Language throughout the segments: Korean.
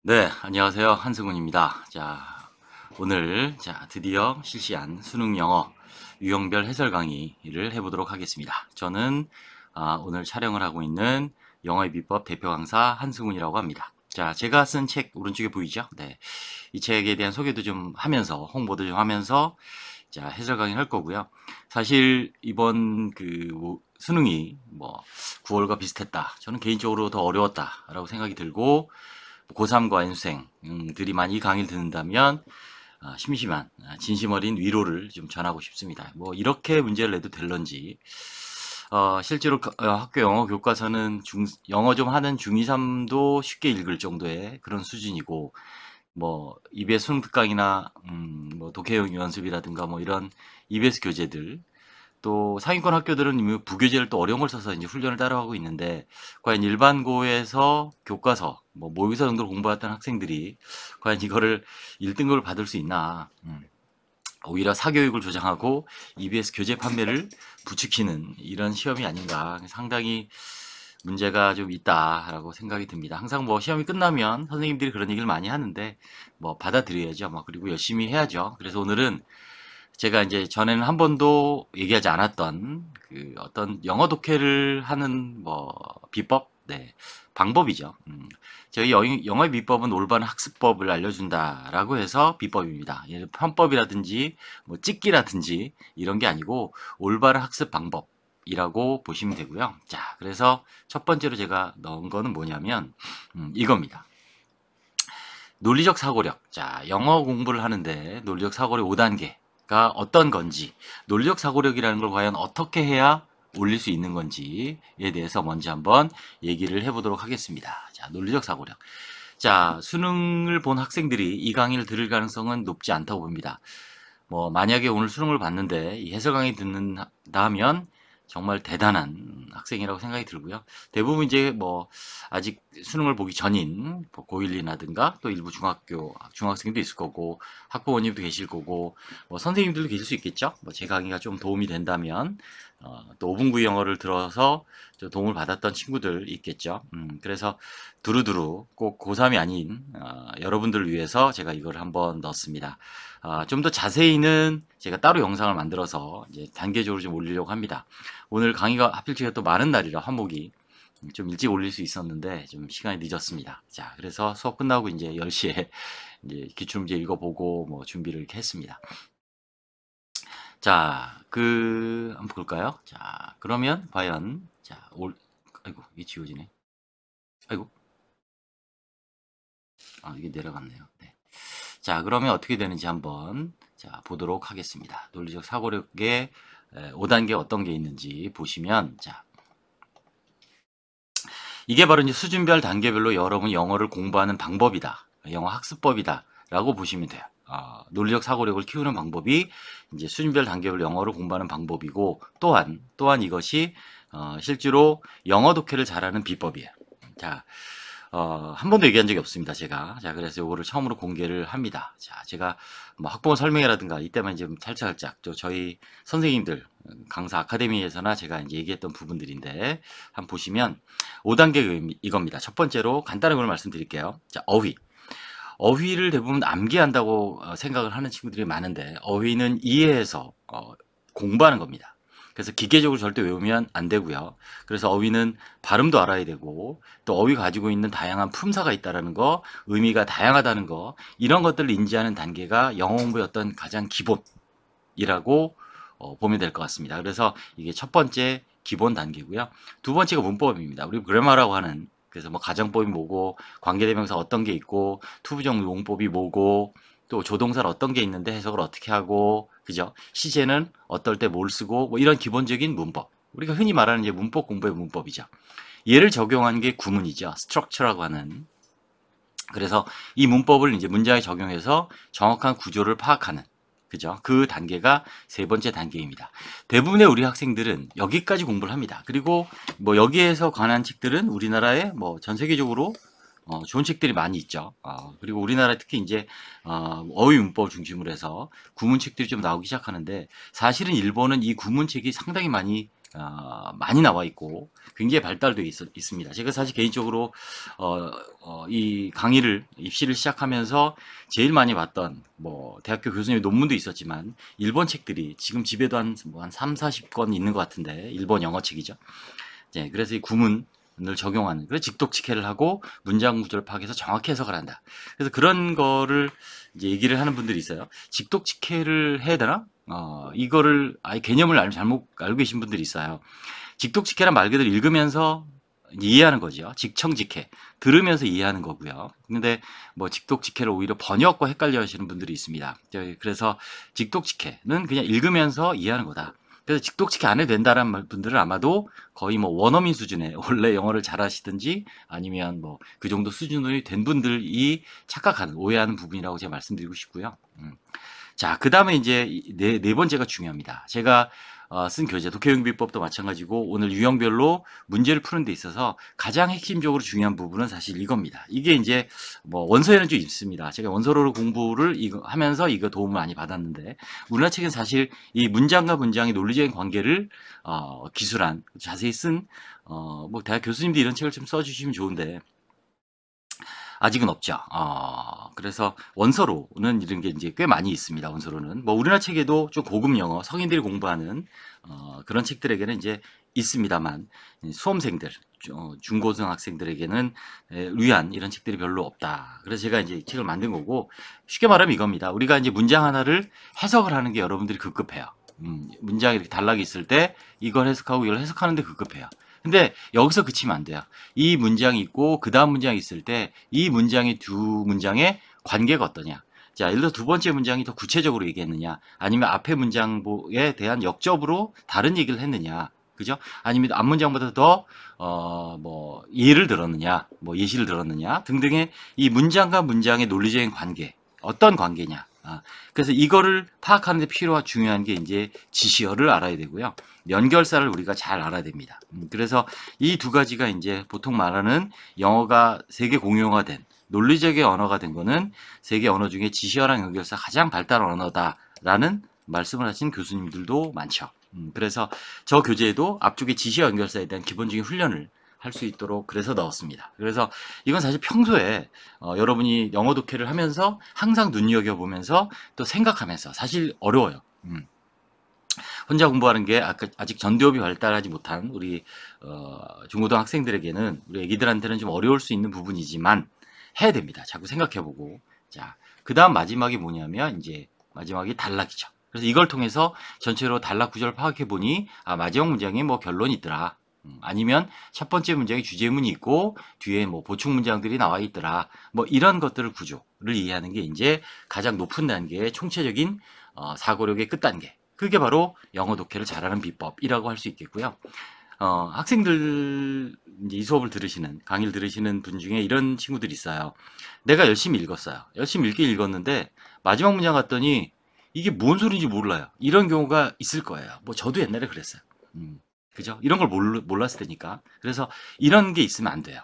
네, 안녕하세요. 한승훈입니다. 오늘 드디어 실시한 수능 영어 유형별 해설 강의를 해보도록 하겠습니다. 저는 오늘 촬영을 하고 있는 영어의 비법 대표 강사 한승훈이라고 합니다. 제가 쓴 책 오른쪽에 보이죠? 네, 이 책에 대한 소개도 좀 하면서 홍보도 좀 하면서 해설 강의를 할 거고요. 사실 이번 수능이 9월과 비슷했다. 저는 개인적으로 더 어려웠다라고 생각이 들고 고3과 N수생들이 많이 이 강의를 듣는다면 심심한 진심 어린 위로를 좀 전하고 싶습니다. 이렇게 문제를 내도 될런지 실제로 학교 영어 교과서는 영어 좀 하는 중2, 3도 쉽게 읽을 정도의 그런 수준이고 EBS 수능 특강이나 독해용 연습이라든가 이런 EBS 교재들 또 상위권 학교들은 이미 부교재를 또 어려운 걸 써서 이제 훈련을 따라가고 있는데 과연 일반고에서 교과서 모의고사 정도로 공부했던 학생들이 과연 이거를 1등급을 받을 수 있나? 오히려 사교육을 조장하고 EBS 교재 판매를 부추기는 이런 시험이 아닌가? 상당히 문제가 좀 있다라고 생각이 듭니다. 항상 시험이 끝나면 선생님들이 그런 얘기를 많이 하는데 받아들여야죠. 그리고 열심히 해야죠. 그래서 오늘은 제가 이제 전에는 한 번도 얘기하지 않았던 어떤 영어 독해를 하는 비법, 네, 방법이죠. 저희 영어의 비법은 올바른 학습법을 알려준다라고 해서 비법입니다. 예를 들어 편법이라든지 찍기라든지 이런 게 아니고 올바른 학습 방법이라고 보시면 되고요. 그래서 첫 번째로 제가 넣은 거는 뭐냐면 이겁니다. 논리적 사고력. 영어 공부를 하는데 논리적 사고력 5단계가 어떤 건지, 논리적 사고력이라는 걸 과연 어떻게 해야 올릴 수 있는 건지에 대해서 먼저 한번 얘기를 해보도록 하겠습니다. 논리적 사고력. 수능을 본 학생들이 이 강의를 들을 가능성은 높지 않다고 봅니다. 만약에 오늘 수능을 봤는데 이 해설 강의 듣는다 하면 정말 대단한 학생이라고 생각이 들고요. 대부분 이제 아직 수능을 보기 전인 고1이라든가 또 일부 중학생도 있을 거고 학부모님도 계실 거고 선생님들도 계실 수 있겠죠. 제 강의가 좀 도움이 된다면 또 5분구의 영어를 들어서 도움을 받았던 친구들 있겠죠. 그래서 두루두루 꼭 고3이 아닌 여러분들을 위해서 제가 이걸 한번 넣었습니다. 좀 더 자세히는 제가 따로 영상을 만들어서 이제 단계적으로 좀 올리려고 합니다. 오늘 강의가 하필 제가 또 많은 날이라 화목이 좀 일찍 올릴 수 있었는데 좀 시간이 늦었습니다. 그래서 수업 끝나고 이제 10시에 이제 기출문제 읽어보고 준비를 이렇게 했습니다. 한번 볼까요? 그러면 과연 아이고 이게 지워지네. 아이고 이게 내려갔네요. 네. 그러면 어떻게 되는지 한번 보도록 하겠습니다. 논리적 사고력의 5단계 어떤 게 있는지 보시면 이게 바로 이제 수준별 단계별로 여러분 영어를 공부하는 방법이다. 영어 학습법이다. 라고 보시면 돼요. 논리적 사고력을 키우는 방법이 이제 수준별 단계별로 영어를 공부하는 방법이고 또한 이것이 실제로 영어 독해를 잘하는 비법이에요. 한 번도 얘기한 적이 없습니다, 제가. 그래서 이거를 처음으로 공개를 합니다. 제가 학부모 설명회라든가 이때만 이제 살짝 저희 선생님들, 강사 아카데미에서나 제가 이제 얘기했던 부분들인데, 한번 보시면 5단계 이겁니다. 첫 번째로 간단한 걸 말씀드릴게요. 어휘. 어휘를 대부분 암기한다고 생각을 하는 친구들이 많은데, 어휘는 이해해서 공부하는 겁니다. 그래서 기계적으로 절대 외우면 안 되고요. 그래서 어휘는 발음도 알아야 되고 또 어휘가 가지고 있는 다양한 품사가 있다는 거, 의미가 다양하다는 거 이런 것들을 인지하는 단계가 영어 공부의 어떤 가장 기본이라고 보면 될 것 같습니다. 그래서 이게 첫 번째 기본 단계고요. 두 번째가 문법입니다. 우리 그래머라고 하는 그래서 가정법이 뭐고 관계대명사 어떤 게 있고 투부정 용법이 뭐고 또 조동사를 어떤 게 있는데 해석을 어떻게 하고 그죠? 시제는 어떨 때 뭘 쓰고 이런 기본적인 문법. 우리가 흔히 말하는 이제 문법 공부의 문법이죠. 얘를 적용한 게 구문이죠. 스트럭처라고 하는. 그래서 이 문법을 이제 문장에 적용해서 정확한 구조를 파악하는 그죠? 그 단계가 세 번째 단계입니다. 대부분의 우리 학생들은 여기까지 공부를 합니다. 그리고 여기에서 관한 책들은 우리나라에 전 세계적으로 좋은 책들이 많이 있죠. 그리고 우리나라 특히 이제 어휘 문법을 중심으로 해서 구문책들이 좀 나오기 시작하는데 사실은 일본은 이 구문책이 상당히 많이 많이 나와 있고 굉장히 발달되어 있습니다. 제가 사실 개인적으로 이 강의를 입시를 시작하면서 제일 많이 봤던 뭐 대학교 교수님 논문도 있었지만 일본 책들이 지금 집에도 한 3, 40권 있는 것 같은데 일본 영어 책이죠. 네, 그래서 이 구문을 적용하는 그래서 직독직해를 하고 문장 구조를 파악해서 정확히 해석을 한다. 그래서 그런 거를 이제 얘기를 하는 분들이 있어요. 직독직해를 해야 되나? 이거를 아예 개념을 잘못 알고 계신 분들이 있어요. 직독직해란 말 그대로 읽으면서 이해하는 거죠. 직청직해. 들으면서 이해하는 거고요. 근데 뭐 직독직해를 오히려 번역과 헷갈려 하시는 분들이 있습니다. 그래서 직독직해는 그냥 읽으면서 이해하는 거다. 그래서 직독직해 안 해도 된다라는 분들은 아마도 거의 뭐 원어민 수준에 원래 영어를 잘하시든지 아니면 뭐 그 정도 수준이 된 분들이 착각하는, 오해하는 부분이라고 제가 말씀드리고 싶고요. 자, 그 다음에 이제 네 번째가 중요합니다. 제가 쓴 교재, 독해용비법도 마찬가지고 오늘 유형별로 문제를 푸는 데 있어서 가장 핵심적으로 중요한 부분은 사실 이겁니다. 이게 이제 뭐 원서에는 좀 있습니다. 제가 원서로 공부를 하면서 이거 도움을 많이 받았는데 우리나라 책은 사실 이 문장과 문장의 논리적인 관계를 기술한 자세히 쓴 뭐 대학 교수님도 이런 책을 좀 써주시면 좋은데 아직은 없죠. 그래서 원서로는 이런 게 이제 꽤 많이 있습니다. 원서로는 뭐 우리나라 책에도 좀 고급 영어 성인들이 공부하는 그런 책들에게는 이제 있습니다만 수험생들, 중고등학생들에게는 위한 이런 책들이 별로 없다. 그래서 제가 이제 책을 만든 거고 쉽게 말하면 이겁니다. 우리가 이제 문장 하나를 해석을 하는 게 여러분들이 급급해요. 문장이 이렇게 단락이 있을 때 이걸 해석하고 이걸 해석하는데 급급해요. 근데 여기서 그치면 안 돼요. 이 문장이 있고 그 다음 문장이 있을 때 이 문장의 두 문장의 관계가 어떠냐. 자, 예를 들어 두 번째 문장이 더 구체적으로 얘기했느냐, 아니면 앞의 문장에 대한 역접으로 다른 얘기를 했느냐, 그죠? 아니면 앞 문장보다 더 뭐 예를 들었느냐, 뭐 예시를 들었느냐 등등의 이 문장과 문장의 논리적인 관계, 어떤 관계냐. 그래서 이거를 파악하는 데 필요한 중요한 게 이제 지시어를 알아야 되고요. 연결사를 우리가 잘 알아야 됩니다. 그래서 이 두 가지가 이제 보통 말하는 영어가 세계 공용화 된 논리적인 언어가 된 거는 세계 언어 중에 지시어랑 연결사 가장 발달한 언어다라는 말씀을 하신 교수님들도 많죠. 그래서 저 교재에도 앞쪽에 지시어 연결사에 대한 기본적인 훈련을 할 수 있도록 그래서 넣었습니다. 그래서 이건 사실 평소에 여러분이 영어 독해를 하면서 항상 눈여겨보면서 또 생각하면서 사실 어려워요. 혼자 공부하는 게 아직 전두엽이 발달하지 못한 우리 중고등학생들에게는 우리 애기들한테는 좀 어려울 수 있는 부분이지만 해야 됩니다. 자꾸 생각해보고. 자, 그 다음 마지막이 뭐냐면 이제 마지막이 단락이죠. 그래서 이걸 통해서 전체로 단락 구조를 파악해보니 마지막 문장에 뭐 결론이 있더라. 아니면 첫 번째 문장에 주제문이 있고 뒤에 뭐 보충 문장들이 나와 있더라. 뭐 이런 것들을 구조를 이해하는 게 이제 가장 높은 단계의 총체적인 사고력의 끝단계. 그게 바로 영어 독해를 잘하는 비법이라고 할 수 있겠고요. 학생들 이제 이 수업을 들으시는 강의를 들으시는 분 중에 이런 친구들이 있어요. 내가 열심히 읽었어요. 열심히 읽었는데 마지막 문장 갔더니 이게 뭔 소리인지 몰라요. 이런 경우가 있을 거예요. 뭐 저도 옛날에 그랬어요. 그죠? 이런 걸 몰랐을 테니까. 그래서 이런 게 있으면 안 돼요.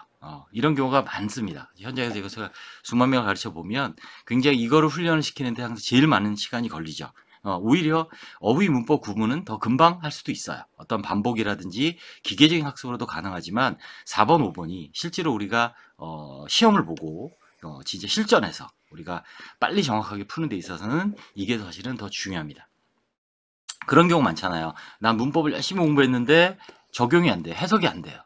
이런 경우가 많습니다. 현장에서 제가 수만 명을 가르쳐 보면 굉장히 이거를 훈련을 시키는데 항상 제일 많은 시간이 걸리죠. 오히려 어휘 문법 구분은 더 금방 할 수도 있어요. 어떤 반복이라든지 기계적인 학습으로도 가능하지만 4번, 5번이 실제로 우리가 시험을 보고 진짜 실전에서 우리가 빨리 정확하게 푸는 데 있어서는 이게 사실은 더 중요합니다. 그런 경우 많잖아요. 난 문법을 열심히 공부했는데 적용이 안 돼. 해석이 안 돼요.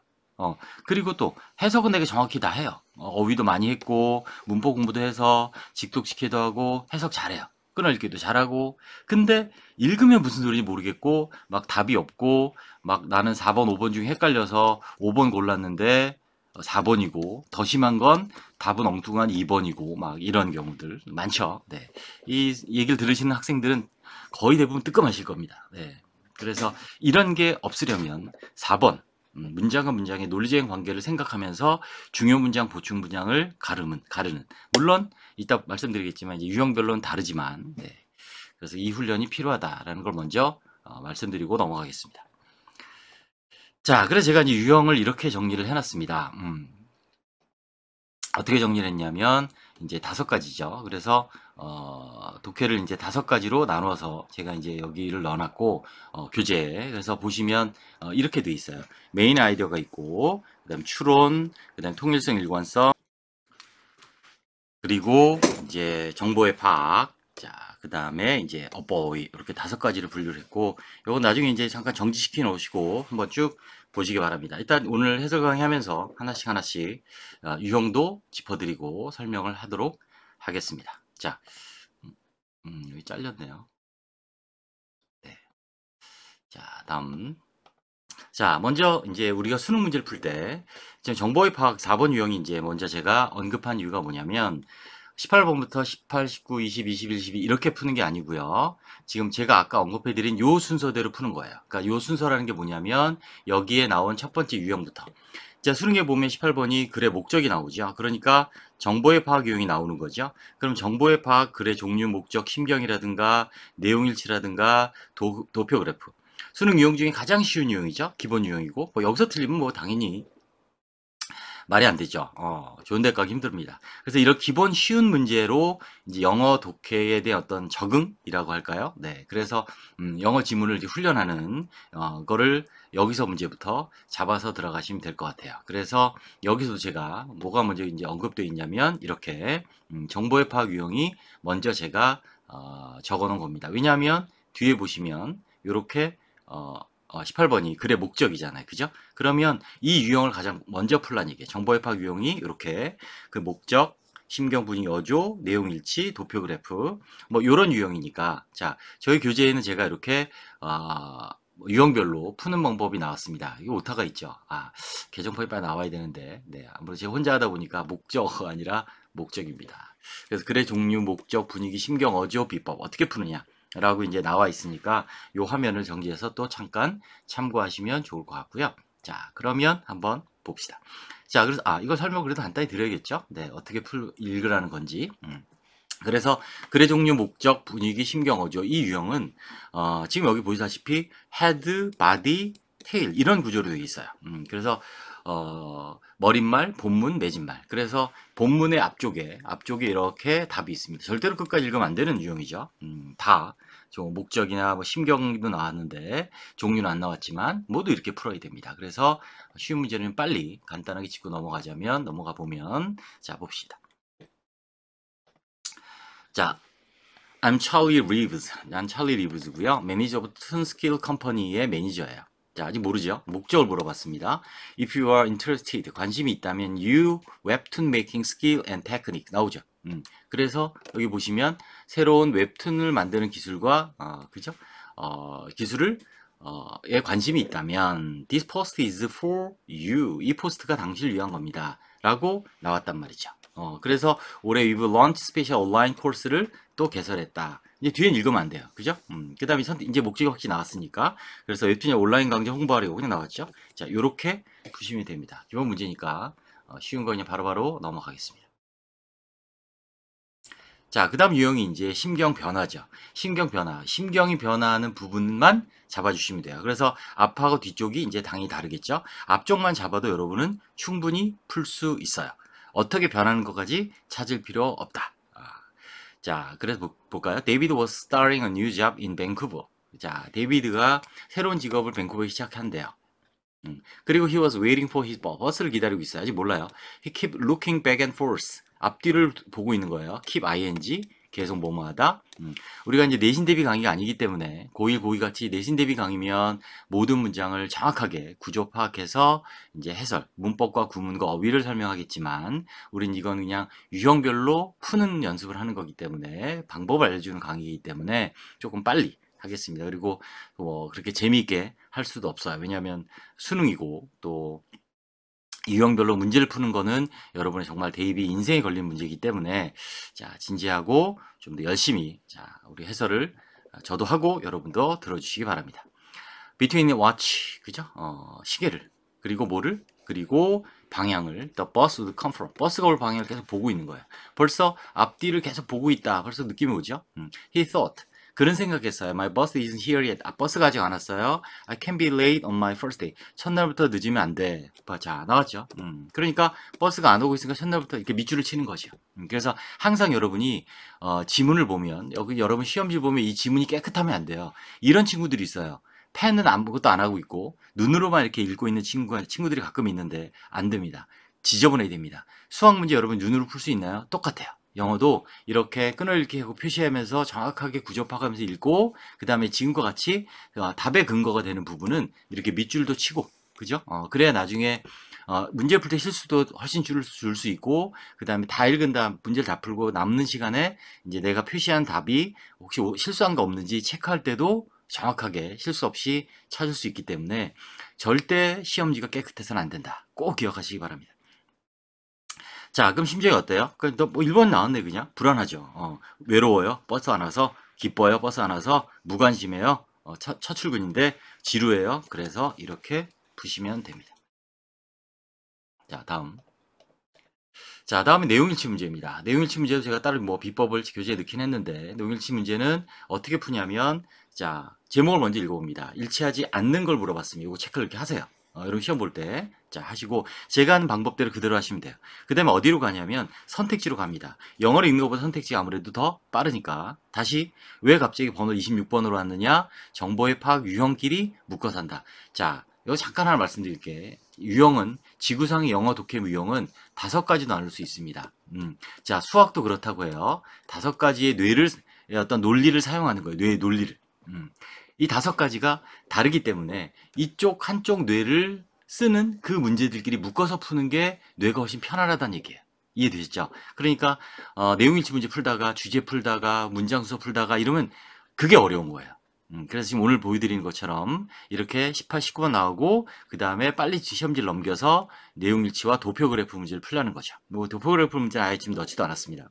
그리고 또 해석은 내가 정확히 다 해요. 어휘도 많이 했고 문법 공부도 해서 직독직해도 하고 해석 잘해요. 끊어읽기도 잘하고 근데 읽으면 무슨 소리인지 모르겠고 막 답이 없고 막 나는 4번, 5번 중에 헷갈려서 5번 골랐는데 4번이고 더 심한 건 답은 엉뚱한 2번이고 막 이런 경우들 많죠. 네. 이 얘기를 들으시는 학생들은 거의 대부분 뜨끔하실 겁니다. 네. 그래서 이런 게 없으려면 4번 문장과 문장의 논리적인 관계를 생각하면서 중요 문장, 보충 문장을 가르는. 물론 이따 말씀드리겠지만 이제 유형별로는 다르지만 네. 그래서 이 훈련이 필요하다라는 걸 먼저 말씀드리고 넘어가겠습니다. 자, 그래서 제가 이제 유형을 이렇게 정리를 해놨습니다. 어떻게 정리를 했냐면 이제 5가지죠. 그래서 독해를 이제 5가지로 나눠서 제가 이제 여기를 넣어놨고, 교재. 그래서 보시면, 이렇게 돼 있어요. 메인 아이디어가 있고, 그 다음 추론, 그 다음 통일성 일관성, 그리고 이제 정보의 파악, 자, 그 다음에 이제 어버이, 이렇게 5가지를 분류를 했고, 요거 나중에 이제 잠깐 정지시켜 놓으시고, 한번 쭉 보시기 바랍니다. 일단 오늘 해설 강의 하면서 하나씩, 유형도 짚어드리고 설명을 하도록 하겠습니다. 자, 여기 잘렸네요. 네. 자, 다음. 자, 먼저 이제 우리가 수능 문제를 풀 때, 지금 정보의 파악 4번 유형이 이제 먼저 제가 언급한 이유가 뭐냐면, 18번부터 18, 19, 20, 21, 22 이렇게 푸는 게 아니고요. 지금 제가 아까 언급해드린 요 순서대로 푸는 거예요. 그러니까 요 순서라는 게 뭐냐면, 여기에 나온 첫 번째 유형부터. 자, 수능에 보면 18번이 글의 목적이 나오죠. 그러니까 정보의 파악 유형이 나오는 거죠. 그럼 정보의 파악, 글의 종류, 목적, 심경이라든가 내용일치라든가 도표 그래프. 수능 유형 중에 가장 쉬운 유형이죠. 기본 유형이고 뭐 여기서 틀리면 뭐 당연히 말이 안 되죠. 좋은 데 가기 힘듭니다. 그래서 이런 기본 쉬운 문제로 이제 영어 독해에 대한 어떤 적응이라고 할까요? 네. 그래서 영어 지문을 이제 훈련하는 거를 여기서 문제부터 잡아서 들어가시면 될 것 같아요. 그래서 여기서도 제가 뭐가 먼저 이제 언급되어 있냐면 이렇게 정보의 파악 유형이 먼저 제가 적어 놓은 겁니다. 왜냐하면 뒤에 보시면 이렇게 18번이 글의 목적이잖아요. 그죠? 그러면 이 유형을 가장 먼저 풀란 얘기예요. 정보의 파악 유형이 이렇게 그 목적, 심경, 분위기, 어조, 내용 일치, 도표 그래프 뭐 이런 유형이니까 자 저희 교재에는 제가 이렇게 유형별로 푸는 방법이 나왔습니다. 이거 오타가 있죠. 개정법이 빨리 나와야 되는데 네 아무래도 제가 혼자 하다 보니까 목적어가 아니라 목적입니다. 그래서 글의 종류, 목적, 분위기, 심경, 어조, 비법 어떻게 푸느냐 라고 이제 나와 있으니까 요 화면을 정지해서 또 잠깐 참고하시면 좋을 것 같고요. 자, 그러면 한번 봅시다. 자, 그래서 이거 설명 그래도 간단히 드려야겠죠? 네, 어떻게 읽으라는 건지. 그래서 글의 종류, 목적, 분위기, 심경, 어조 이 유형은 지금 여기 보시다시피 head, body, tail 이런 구조로 되어 있어요. 그래서 머릿말, 본문, 매진말. 그래서 본문의 앞쪽에 이렇게 답이 있습니다. 절대로 끝까지 읽으면 안 되는 유형이죠. 목적이나 뭐 심경도 나왔는데 종류는 안 나왔지만 모두 이렇게 풀어야 됩니다. 그래서 쉬운 문제는 빨리 간단하게 짚고 넘어가 보면 자 봅시다. 자, I'm Charlie Reeves. 난 찰리 리브즈고요. 매니저 오브 튼스킬 컴퍼니의 매니저예요. 자, 아직 모르죠? 목적을 물어봤습니다. If you are interested, 관심이 있다면 you webtoon making skill and technique 나오죠. 그래서 여기 보시면 새로운 웹툰을 만드는 기술과 그죠? 기술을 에 관심이 있다면 this post is for you. 이 포스트가 당신을 위한 겁니다. 라고 나왔단 말이죠. 그래서 올해 We've launched special online 코र्스를 또 개설했다. 이제 뒤엔 읽으면 안 돼요. 그죠? 그 다음에 이제 목적이 확실히 나왔으니까. 그래서 웹툰의 온라인 강좌 홍보하려고 그냥 나왔죠. 자, 요렇게 보시면 됩니다. 기본 문제니까 쉬운 거 그냥 바로바로 넘어가겠습니다. 자, 그 다음 유형이 이제 심경 변화죠. 심경 변화. 심경이 변화하는 부분만 잡아주시면 돼요. 그래서 앞하고 뒤쪽이 이제 당연히 다르겠죠. 앞쪽만 잡아도 여러분은 충분히 풀 수 있어요. 어떻게 변하는 것까지 찾을 필요 없다. 자, 그래서 볼까요? 데이비드 was starting a new job in Vancouver. 자, 데이비드가 새로운 직업을 밴쿠버에 시작한대요. 그리고 he was waiting for his 버스를 기다리고 있어요. 아직 몰라요. He kept looking back and forth. 앞뒤를 보고 있는 거예요. keep ing 계속 뭐뭐하다. 우리가 이제 내신 대비 강의가 아니기 때문에 고1, 고2 같이 내신 대비 강의면 모든 문장을 정확하게 구조 파악해서 이제 해설, 문법과 구문과 어휘를 설명하겠지만 우린 이건 그냥 유형별로 푸는 연습을 하는 거기 때문에 방법을 알려주는 강의이기 때문에 조금 빨리 하겠습니다. 그리고 뭐 그렇게 재미있게 할 수도 없어요. 왜냐하면 수능이고 또 유형별로 문제를 푸는 거는 여러분의 정말 대입이 인생에 걸린 문제이기 때문에 자 진지하고 좀 더 열심히 자 우리 해설을 저도 하고 여러분도 들어주시기 바랍니다. Between watch 그죠? 시계를 그리고 뭐를 그리고 방향을 the bus would come from 버스가 올 방향을 계속 보고 있는 거예요. 벌써 앞뒤를 계속 보고 있다. 벌써 느낌이 오죠? He thought 그런 생각했어요. My bus isn't here yet. 버스가 아직 안 왔어요. I can't be late on my first day. 첫날부터 늦으면 안 돼. 자, 나왔죠. 그러니까 버스가 안 오고 있으니까 첫날부터 이렇게 밑줄을 치는 거죠. 그래서 항상 여러분이 지문을 보면, 여기 여러분 시험지 보면 이 지문이 깨끗하면 안 돼요. 이런 친구들이 있어요. 펜은 아무것도 안 하고 있고 눈으로만 이렇게 읽고 있는 친구들이 가끔 있는데 안 됩니다. 지저분해야 됩니다. 수학 문제 여러분 눈으로 풀 수 있나요? 똑같아요. 영어도 이렇게 끊어읽기 하고 표시하면서 정확하게 구조 파악하면서 읽고 그 다음에 지금과 같이 답의 근거가 되는 부분은 이렇게 밑줄도 치고 그죠? 그래야 나중에 문제 풀 때 실수도 훨씬 줄 수 있고 그 다음에 다 읽은 다음 문제를 다 풀고 남는 시간에 이제 내가 표시한 답이 혹시 실수한 거 없는지 체크할 때도 정확하게 실수 없이 찾을 수 있기 때문에 절대 시험지가 깨끗해서는 안 된다. 꼭 기억하시기 바랍니다. 자, 그럼 심정이 어때요? 뭐 1번 나왔네, 그냥. 불안하죠. 외로워요. 버스 안 와서. 기뻐요. 버스 안 와서. 무관심해요. 첫 출근인데 지루해요. 그래서 이렇게 푸시면 됩니다. 자, 다음. 자, 다음에 내용일치 문제입니다. 내용일치 문제도 제가 따로 뭐 비법을 교재에 넣긴 했는데, 내용일치 문제는 어떻게 푸냐면, 자, 제목을 먼저 읽어봅니다. 일치하지 않는 걸 물어봤으면 이거 체크를 이렇게 하세요. 여러분 시험 볼 때, 자, 하시고, 제가 하는 방법대로 그대로 하시면 돼요. 그 다음에 어디로 가냐면, 선택지로 갑니다. 영어로 읽는 것보다 선택지가 아무래도 더 빠르니까. 다시, 왜 갑자기 번호 26번으로 왔느냐? 정보의 파악 유형끼리 묶어서 한다. 자, 이거 잠깐 하나 말씀드릴게. 유형은 지구상의 영어 독해 유형은 5가지 나눌 수 있습니다. 자, 수학도 그렇다고 해요. 5가지의 뇌를 어떤 논리를 사용하는 거예요. 뇌의 논리를. 이 5가지가 다르기 때문에 이쪽 한쪽 뇌를 쓰는 그 문제들끼리 묶어서 푸는 게 뇌가 훨씬 편안하다는 얘기예요. 이해되시죠? 그러니까 내용일치 문제 풀다가 주제 풀다가 문장 수서 풀다가 이러면 그게 어려운 거예요. 그래서 지금 오늘 보여드리는 것처럼 이렇게 18, 19번 나오고 그 다음에 빨리 시험지를 넘겨서 내용일치와 도표그래프 문제를 풀라는 거죠. 뭐 도표그래프 문제는 아예 지금 넣지도 않았습니다.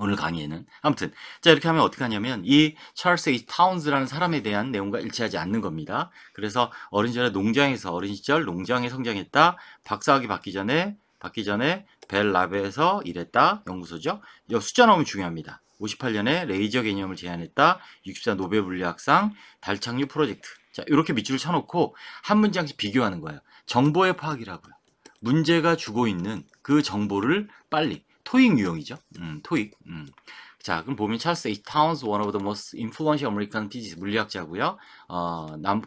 오늘 강의에는. 아무튼 자, 이렇게 하면 어떻게 하냐면 이 찰스 H. 타운즈라는 사람에 대한 내용과 일치하지 않는 겁니다. 그래서 어린 시절에 어린 시절 농장에 성장했다. 박사학위 받기 전에 벨 랍에서 일했다. 연구소죠. 숫자 나오면 중요합니다. 58년에 레이저 개념을 제안했다. 64 노벨 물리학상, 달 착륙 프로젝트. 자, 이렇게 밑줄을 쳐놓고 한 문장씩 비교하는 거예요. 정보의 파악이라고요. 문제가 주고 있는 그 정보를 빨리. 토익 유형이죠. 토익. 자, 그럼 보면 찰스 H. 타운스, one of the most influential American physicists, 물리학자고요.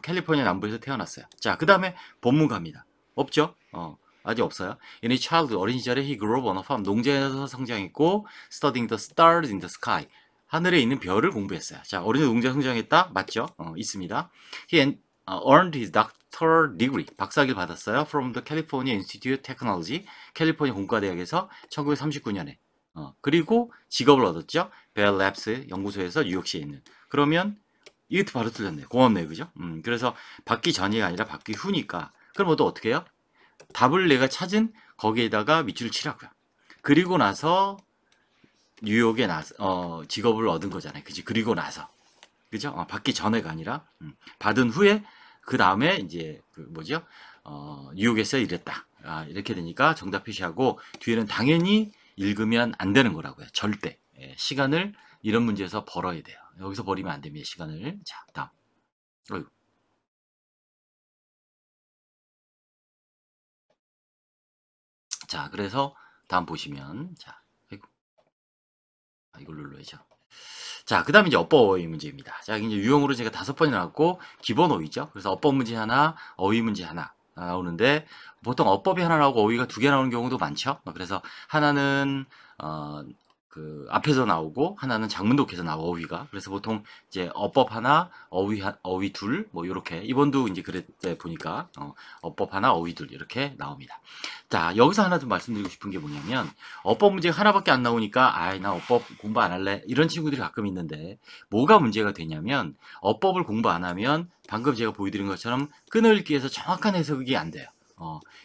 캘리포니아 남부에서 태어났어요. 자, 그 다음에 본문 갑니다. 없죠? 아직 없어요. In his childhood, 어린 시절에 he grew up on a farm, 농장에서 성장했고, studying the stars in the sky, 하늘에 있는 별을 공부했어요. 자, 어린 시절 농장에 성장했다? 맞죠? 있습니다. He earned his doctoral degree, 박사학위를 받았어요. From the California Institute of Technology, 캘리포니아 공과대학에서 1939년에. 그리고 직업을 얻었죠. 벨 랩스 연구소에서 뉴욕시에 있는. 그러면 이것도 바로 틀렸네요. 고맙네요, 그죠? 그래서 받기 전이 아니라 받기 후니까. 그럼 또 어떻게 해요? 답을 내가 찾은 거기에다가 밑줄을 치라고요. 그리고 나서 뉴욕에 직업을 얻은 거잖아요. 그지? 그리고 나서. 그죠? 받기 전에가 아니라 받은 후에 그 다음에 이제 뉴욕에서 일했다. 이렇게 되니까 정답 표시하고 뒤에는 당연히 읽으면 안 되는 거라고요. 절대. 시간을 이런 문제에서 벌어야 돼요. 여기서 버리면 안 됩니다. 시간을. 자, 다음. 어이구. 자, 그래서 다음 보시면 자, 이걸 눌러야죠. 자, 그 다음에 이제 어법 어휘 문제입니다. 자, 이제 유형으로 제가 5번이 나왔고 기본 어휘죠. 그래서 어법 문제 하나, 어휘 문제 하나 나오는데 보통 어법이 하나 나오고 어휘가 2개 나오는 경우도 많죠. 그래서 하나는 그 앞에서 나오고 하나는 장문독해서 나오고 어휘가. 그래서 보통 이제 어법 하나, 어휘 둘, 뭐 이렇게 이번도 이제 그랬대 보니까 어법 하나, 어휘 둘 이렇게 나옵니다. 자, 여기서 하나 좀 말씀드리고 싶은 게 뭐냐면 어법 문제가 하나밖에 안 나오니까 아이 나 어법 공부 안 할래 이런 친구들이 가끔 있는데 뭐가 문제가 되냐면 어법을 공부 안 하면 방금 제가 보여드린 것처럼 끊어읽기에서 정확한 해석이 안 돼요.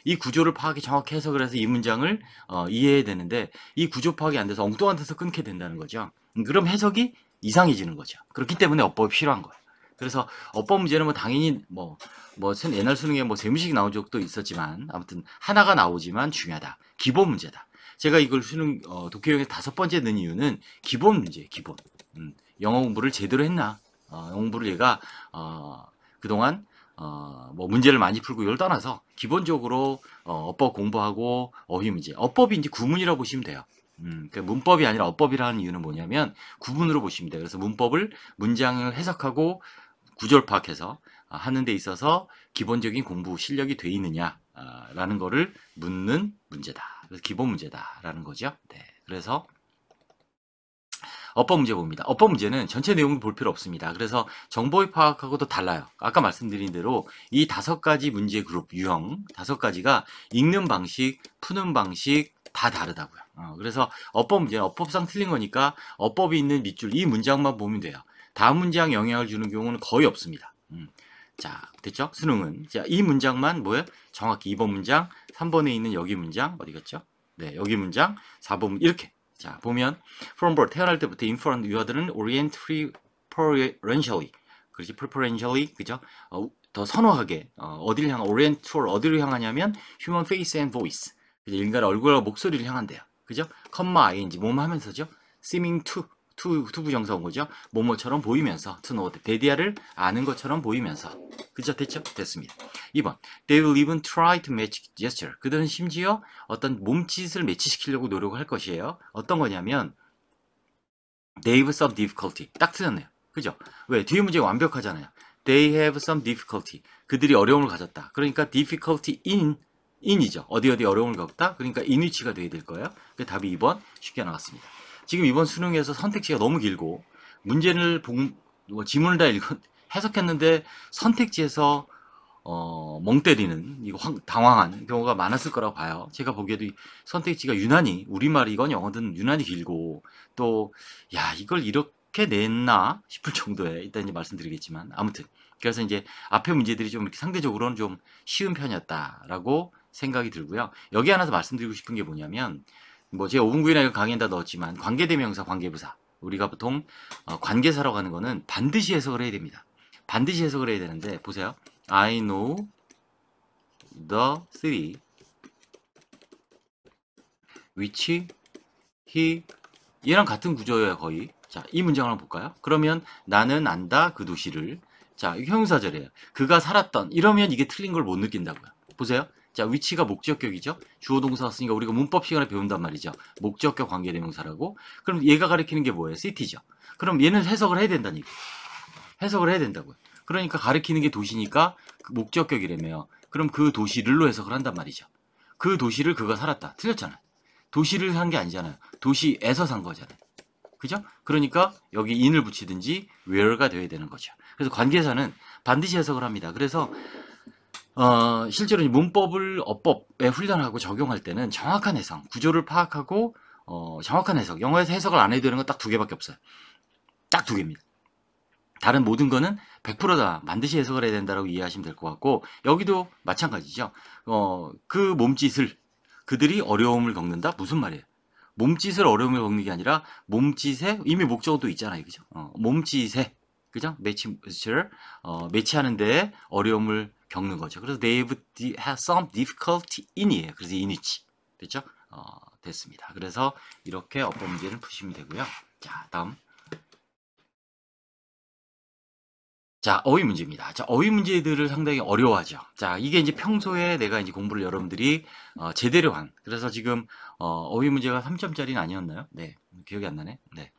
이 구조를 파악이 정확히 해석을 해서 이 문장을 이해해야 되는데 이 구조 파악이 안 돼서 엉뚱한 데서 끊게 된다는 거죠. 그럼 해석이 이상해지는 거죠. 그렇기 때문에 어법이 필요한 거예요. 그래서 어법 문제는 뭐 당연히 옛날 수능에 세문식이 나온 적도 있었지만 아무튼 하나가 나오지만 중요하다. 기본 문제다. 제가 이걸 수능 독해용에서 5번째 넣은 이유는 기본 문제예요. 기본. 영어 공부를 제대로 했나? 영어 공부를 얘가 그동안 뭐 문제를 많이 풀고 이걸 떠나서 기본적으로 어법 공부하고 어휘 문제. 어법이 이제 구문이라고 보시면 돼요. 그러니까 문법이 아니라 어법이라는 이유는 뭐냐면 구문으로 보시면 돼요. 그래서 문법을 문장을 해석하고 구조를 파악해서 하는 데 있어서 기본적인 공부 실력이 돼 있느냐라는 거를 묻는 문제다. 그래서 기본 문제다라는 거죠. 네. 그래서 어법 문제 봅니다. 어법 문제는 전체 내용을 볼 필요 없습니다. 그래서 정보의 파악하고도 달라요. 아까 말씀드린 대로 이 5가지 문제 그룹 유형 5가지가 읽는 방식, 푸는 방식 다 다르다고요. 그래서 어법 문제는 어법상 틀린 거니까 어법이 있는 밑줄 이 문장만 보면 돼요. 다음 문장 영향을 주는 경우는 거의 없습니다. 자, 됐죠? 수능은. 자, 이 문장만 뭐예요? 정확히 2번 문장, 3번에 있는 여기 문장, 어디 갔죠? 네, 여기 문장, 4번 이렇게. 자, 보면 from birth, 태어날 때부터 infant 유아들은 orient preferentially. 그렇지, preferentially, 그죠? 더 선호하게, 어디를 향한, orient toward, 어디를 향하냐면 human face and voice. 그죠? 인간의 얼굴과 목소리를 향한대요. 그죠? comma, ing, 몸 하면서죠? seeming to, 부정사인 거죠. 뭐뭐처럼 보이면서 to know, 데디아를 아는 것처럼 보이면서. 그죠? 됐죠? 됐습니다. 2번. They will even try to match gesture. 그들은 심지어 어떤 몸짓을 매치시키려고 노력을 할 것이에요. 어떤 거냐면 They have some difficulty. 딱 틀렸네요. 그죠? 왜? 뒤에 문제가 완벽하잖아요. They have some difficulty. 그들이 어려움을 가졌다. 그러니까 difficulty in이죠. 어디 어려움을 겪다. 그러니까 in which가 돼야 될 거예요. 그 답이 2번 쉽게 나왔습니다. 지금 이번 수능에서 선택지가 너무 길고 문제를 지문을 다 해석했는데 선택지에서 멍 때리는 이거 당황한 경우가 많았을 거라고 봐요. 제가 보기에도 선택지가 유난히 우리말이건 영어든 유난히 길고 또 야 이걸 이렇게 냈나 싶을 정도에 일단 이제 말씀드리겠지만 아무튼 그래서 이제 앞에 문제들이 좀 이렇게 상대적으로는 좀 쉬운 편이었다라고 생각이 들고요. 여기 하나 더 말씀드리고 싶은 게 뭐냐면 뭐 제가 5분 9이나 강의에 다 넣었지만 관계대명사, 관계부사 우리가 보통 관계사라고 하는 거는 반드시 해석을 해야 됩니다. 반드시 해석을 해야 되는데 보세요. I know the city which he 얘랑 같은 구조예요 거의. 자, 이 문장을 한번 볼까요? 그러면 나는 안다 그 도시를. 자, 이게 형용사절이에요. 그가 살았던 이러면 이게 틀린 걸 못 느낀다고요. 보세요. 자, 위치가 목적격이죠. 주어 동사 썼으니까 우리가 문법 시간에 배운단 말이죠. 목적격 관계대명사라고. 그럼 얘가 가리키는 게 뭐예요? city죠. 그럼 얘는 해석을 해야 된다는 얘기예요. 해석을 해야 된다고요. 그러니까 가리키는 게 도시니까 그 목적격이라며요. 그럼 그 도시를로 해석을 한단 말이죠. 그 도시를 그가 살았다. 틀렸잖아요. 도시를 산 게 아니잖아요. 도시에서 산 거잖아요. 그죠? 그러니까 여기 in을 붙이든지 where가 되어야 되는 거죠. 그래서 관계사는 반드시 해석을 합니다. 그래서 실제로 문법을 어법에 훈련하고 적용할 때는 정확한 해석, 구조를 파악하고 정확한 해석, 영어에서 해석을 안 해도 되는 건 딱 2개밖에 없어요. 딱 2개입니다. 다른 모든 거는 100%다 반드시 해석을 해야 된다고 이해하시면 될 것 같고 여기도 마찬가지죠. 그 몸짓을 그들이 어려움을 겪는다? 무슨 말이에요? 몸짓을 어려움을 겪는 게 아니라 몸짓에 이미 목적은 또 있잖아요. 그죠? 몸짓에 그죠? 매치하는데 어려움을 겪는 거죠. 그래서 they have some difficulty in이에요. 그래서 in which 됐죠? 됐습니다. 그래서 이렇게 어법 문제를 푸시면 되고요. 자, 다음. 자, 어휘 문제입니다. 자, 어휘 문제들을 상당히 어려워하죠. 자, 이게 이제 평소에 내가 이제 공부를 여러분들이 제대로 한. 그래서 지금 어휘 문제가 3점짜리는 아니었나요? 네, 기억이 안 나네. 네,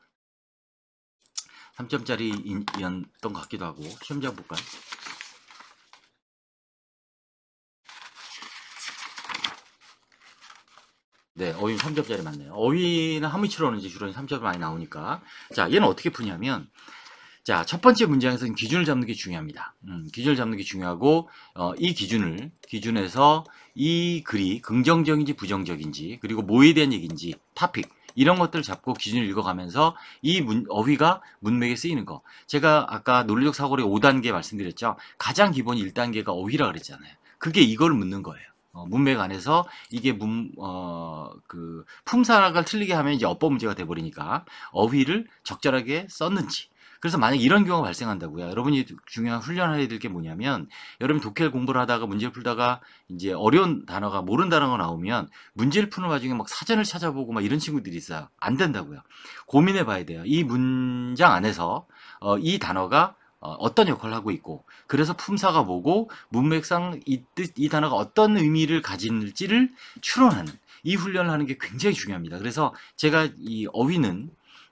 3점짜리였던 것 같기도 하고 시험장 볼까요? 네, 어휘 3점짜리 맞네요. 어휘는 하무치로는 이제 주로 3점 많이 나오니까. 자, 얘는 어떻게 푸냐면. 자, 첫 번째 문장에서는 기준을 잡는 게 중요합니다. 기준을 잡는 게 중요하고 이 기준에서 이 글이 긍정적인지 부정적인지 그리고 뭐에 대한 얘기인지 토픽 이런 것들을 잡고 기준을 읽어가면서 이 어휘가 문맥에 쓰이는 거. 제가 아까 논리적 사고의 5단계 말씀드렸죠. 가장 기본 1단계가 어휘라 그랬잖아요. 그게 이걸 묻는 거예요. 문맥 안에서 이게 품사를 틀리게 하면 이제 어법 문제가 돼버리니까 어휘를 적절하게 썼는지 그래서 만약 이런 경우가 발생한다고요. 여러분이 중요한 훈련해야 될 게 뭐냐면, 여러분 독해를 공부를 하다가 문제를 풀다가 이제 어려운 단어가, 모르는 단어가 나오면 문제를 푸는 와중에 막 사전을 찾아보고 막 이런 친구들이 있어요. 안 된다고요. 고민해 봐야 돼요. 이 문장 안에서 이 단어가 어떤 역할을 하고 있고, 그래서 품사가 뭐고 문맥상 이 단어가 어떤 의미를 가질지를 추론하는 이 훈련을 하는 게 굉장히 중요합니다. 그래서 제가 이 어휘는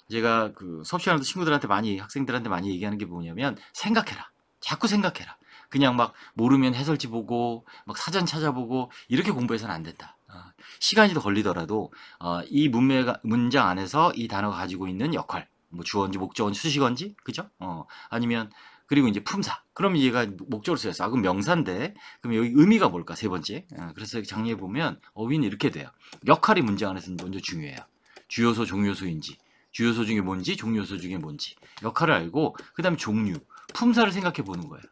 제가 그 수업 시간에도 친구들한테 많이, 학생들한테 많이 얘기하는 게 뭐냐면, 생각해라. 자꾸 생각해라. 그냥 막 모르면 해설지 보고 막 사전 찾아보고 이렇게 공부해서는 안 된다. 시간이 더 걸리더라도 이 문장 안에서 이 단어가 가지고 있는 역할, 뭐 주어인지 목적어인지 수식어인지, 그죠? 아니면 그리고 이제 품사. 그럼 얘가 목적으로 쓰였어. 그럼 명사인데, 그럼 여기 의미가 뭘까? 세 번째. 그래서 정리해 보면 어휘는 이렇게 돼요. 역할이 문장 안에서 먼저 중요해요. 주요소, 종요소인지, 주요소 중에 뭔지, 종요소 중에 뭔지 역할을 알고, 그 다음에 종류, 품사를 생각해 보는 거예요.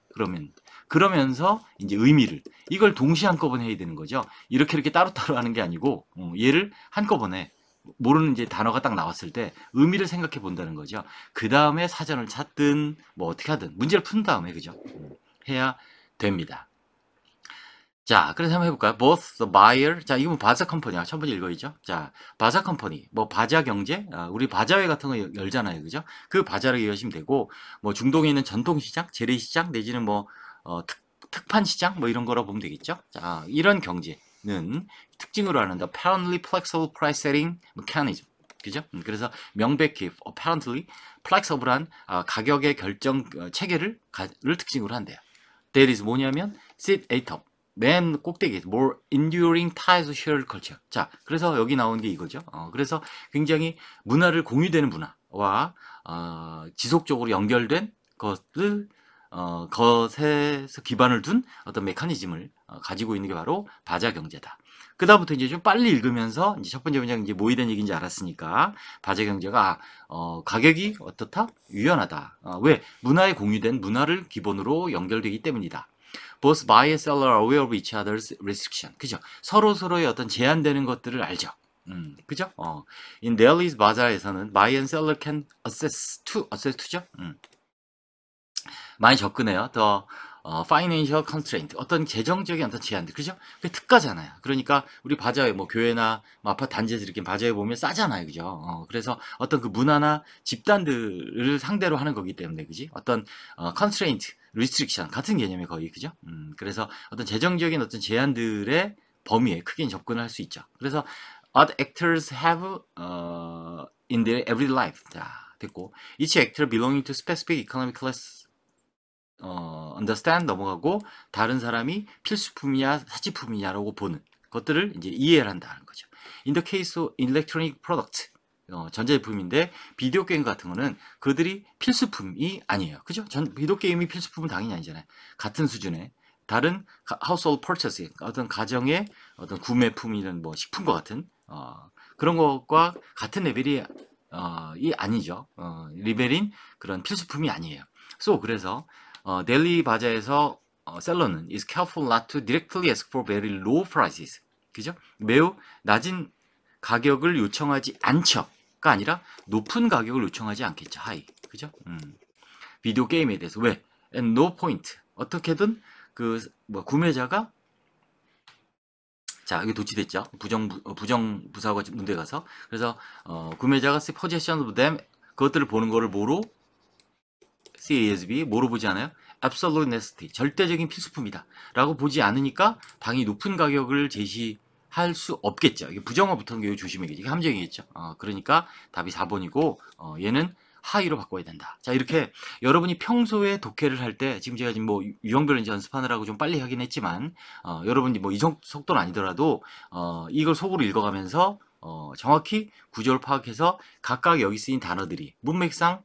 그러면서 이제 의미를, 이걸 동시에 한꺼번에 해야 되는 거죠. 이렇게 따로따로 하는 게 아니고, 얘를 한꺼번에 모르는 이제 단어가 딱 나왔을 때 의미를 생각해 본다는 거죠. 그 다음에 사전을 찾든 뭐 어떻게 하든 문제를 푼 다음에, 그죠? 해야 됩니다. 자, 그래서 한번 해볼까요? Both the buyer, 자, 이건 바자 컴퍼니야. 첫 번째 읽어야죠. 자, 바자 컴퍼니, 뭐 바자 경제, 우리 바자회 같은 거 열잖아요, 그죠? 그 바자를 이해하시면 되고, 뭐 중동에 있는 전통시장, 재래시장 내지는 뭐 특판시장 뭐 이런 거라 보면 되겠죠. 자, 이런 경제는 특징으로 하는 the apparently flexible price setting mechanism, 그죠? 그래서 명백히 apparently flexible한 가격의 결정 체계를 특징으로 한대요. That is 뭐냐면 sit atop, 맨 꼭대기, more enduring ties of shared culture. 자, 그래서 여기 나온 게 이거죠. 그래서 굉장히 문화를 공유되는 문화와 지속적으로 연결된 것을 것에서 기반을 둔 어떤 메커니즘을 가지고 있는 게 바로 바자 경제다. 그 다음부터 이제 좀 빨리 읽으면서 이제 첫 번째 문장 이제 뭐에 대한 얘기인지 알았으니까, 바자 경제가 가격이 어떻다? 유연하다. 왜? 문화에 공유된 문화를 기본으로 연결되기 때문이다. Both buyer and seller are aware of each other's restriction. 그죠? 서로의 어떤 제한되는 것들을 알죠. 그죠? In Delhi's bazaar에서는 buyer and seller can access to죠? 많이 접근해요. 더 financial constraint, 어떤 재정적인 어떤 제한들, 그죠? 그게 특가잖아요. 그러니까 우리 바자회, 뭐 교회나 뭐 아파트 단지에서 이렇게 바자회 보면 싸잖아요, 그죠? 그래서 어떤 그 문화나 집단들을 상대로 하는 거기 때문에, 그지? 어떤 constraint, restriction 같은 개념이 거의, 그죠? 그래서 어떤 재정적인 어떤 제한들의 범위에 크게 접근할 수 있죠. 그래서 what actors have in their everyday life. 자, 됐고, each actor belonging to specific economic class understand 넘어가고, 다른 사람이 필수품이냐 사치품이냐라고 보는 것들을 이제 이해를 한다는 거죠. In the case of electronic product, 전자제품인데 비디오 게임 같은 거는 그들이 필수품이 아니에요. 그죠? 비디오 게임이 필수품은 당연히 아니잖아요. 같은 수준의 다른 household purchase, 어떤 가정의 어떤 구매품이든 뭐 식품과 같은 그런 것과 같은 레벨이 이 아니죠. 레벨인 그런 필수품이 아니에요. 그래서 델리 바자에서 셀러는 is careful not to directly ask for very low prices. 그죠? 매우 낮은 가격을 요청하지 않죠가 아니라 높은 가격을 요청하지 않겠죠. 하이. 그죠? 비디오 게임에 대해서 왜? And no point. 어떻게든 그 구매자가, 자, 여기 도치됐죠. 부정부사가 문제 가서. 그래서 구매자가 possession of them, 그것들을 보는 거를 뭐로? CASB 뭐로 보지 않아요? Absolute necessity, 절대적인 필수품이다 라고 보지 않으니까 당연히 높은 가격을 제시할 수 없겠죠. 이게 부정어 붙은 게 조심해야겠죠. 이게 함정이겠죠. 그러니까 답이 4번이고 얘는 하이로 바꿔야 된다. 자, 이렇게 여러분이 평소에 독해를 할 때, 지금 제가 지금 뭐 유형별로 이제 연습하느라고 좀 빨리 하긴 했지만 여러분이 뭐 이 속도는 아니더라도 이걸 속으로 읽어가면서 정확히 구조를 파악해서 각각 여기 쓰인 단어들이 문맥상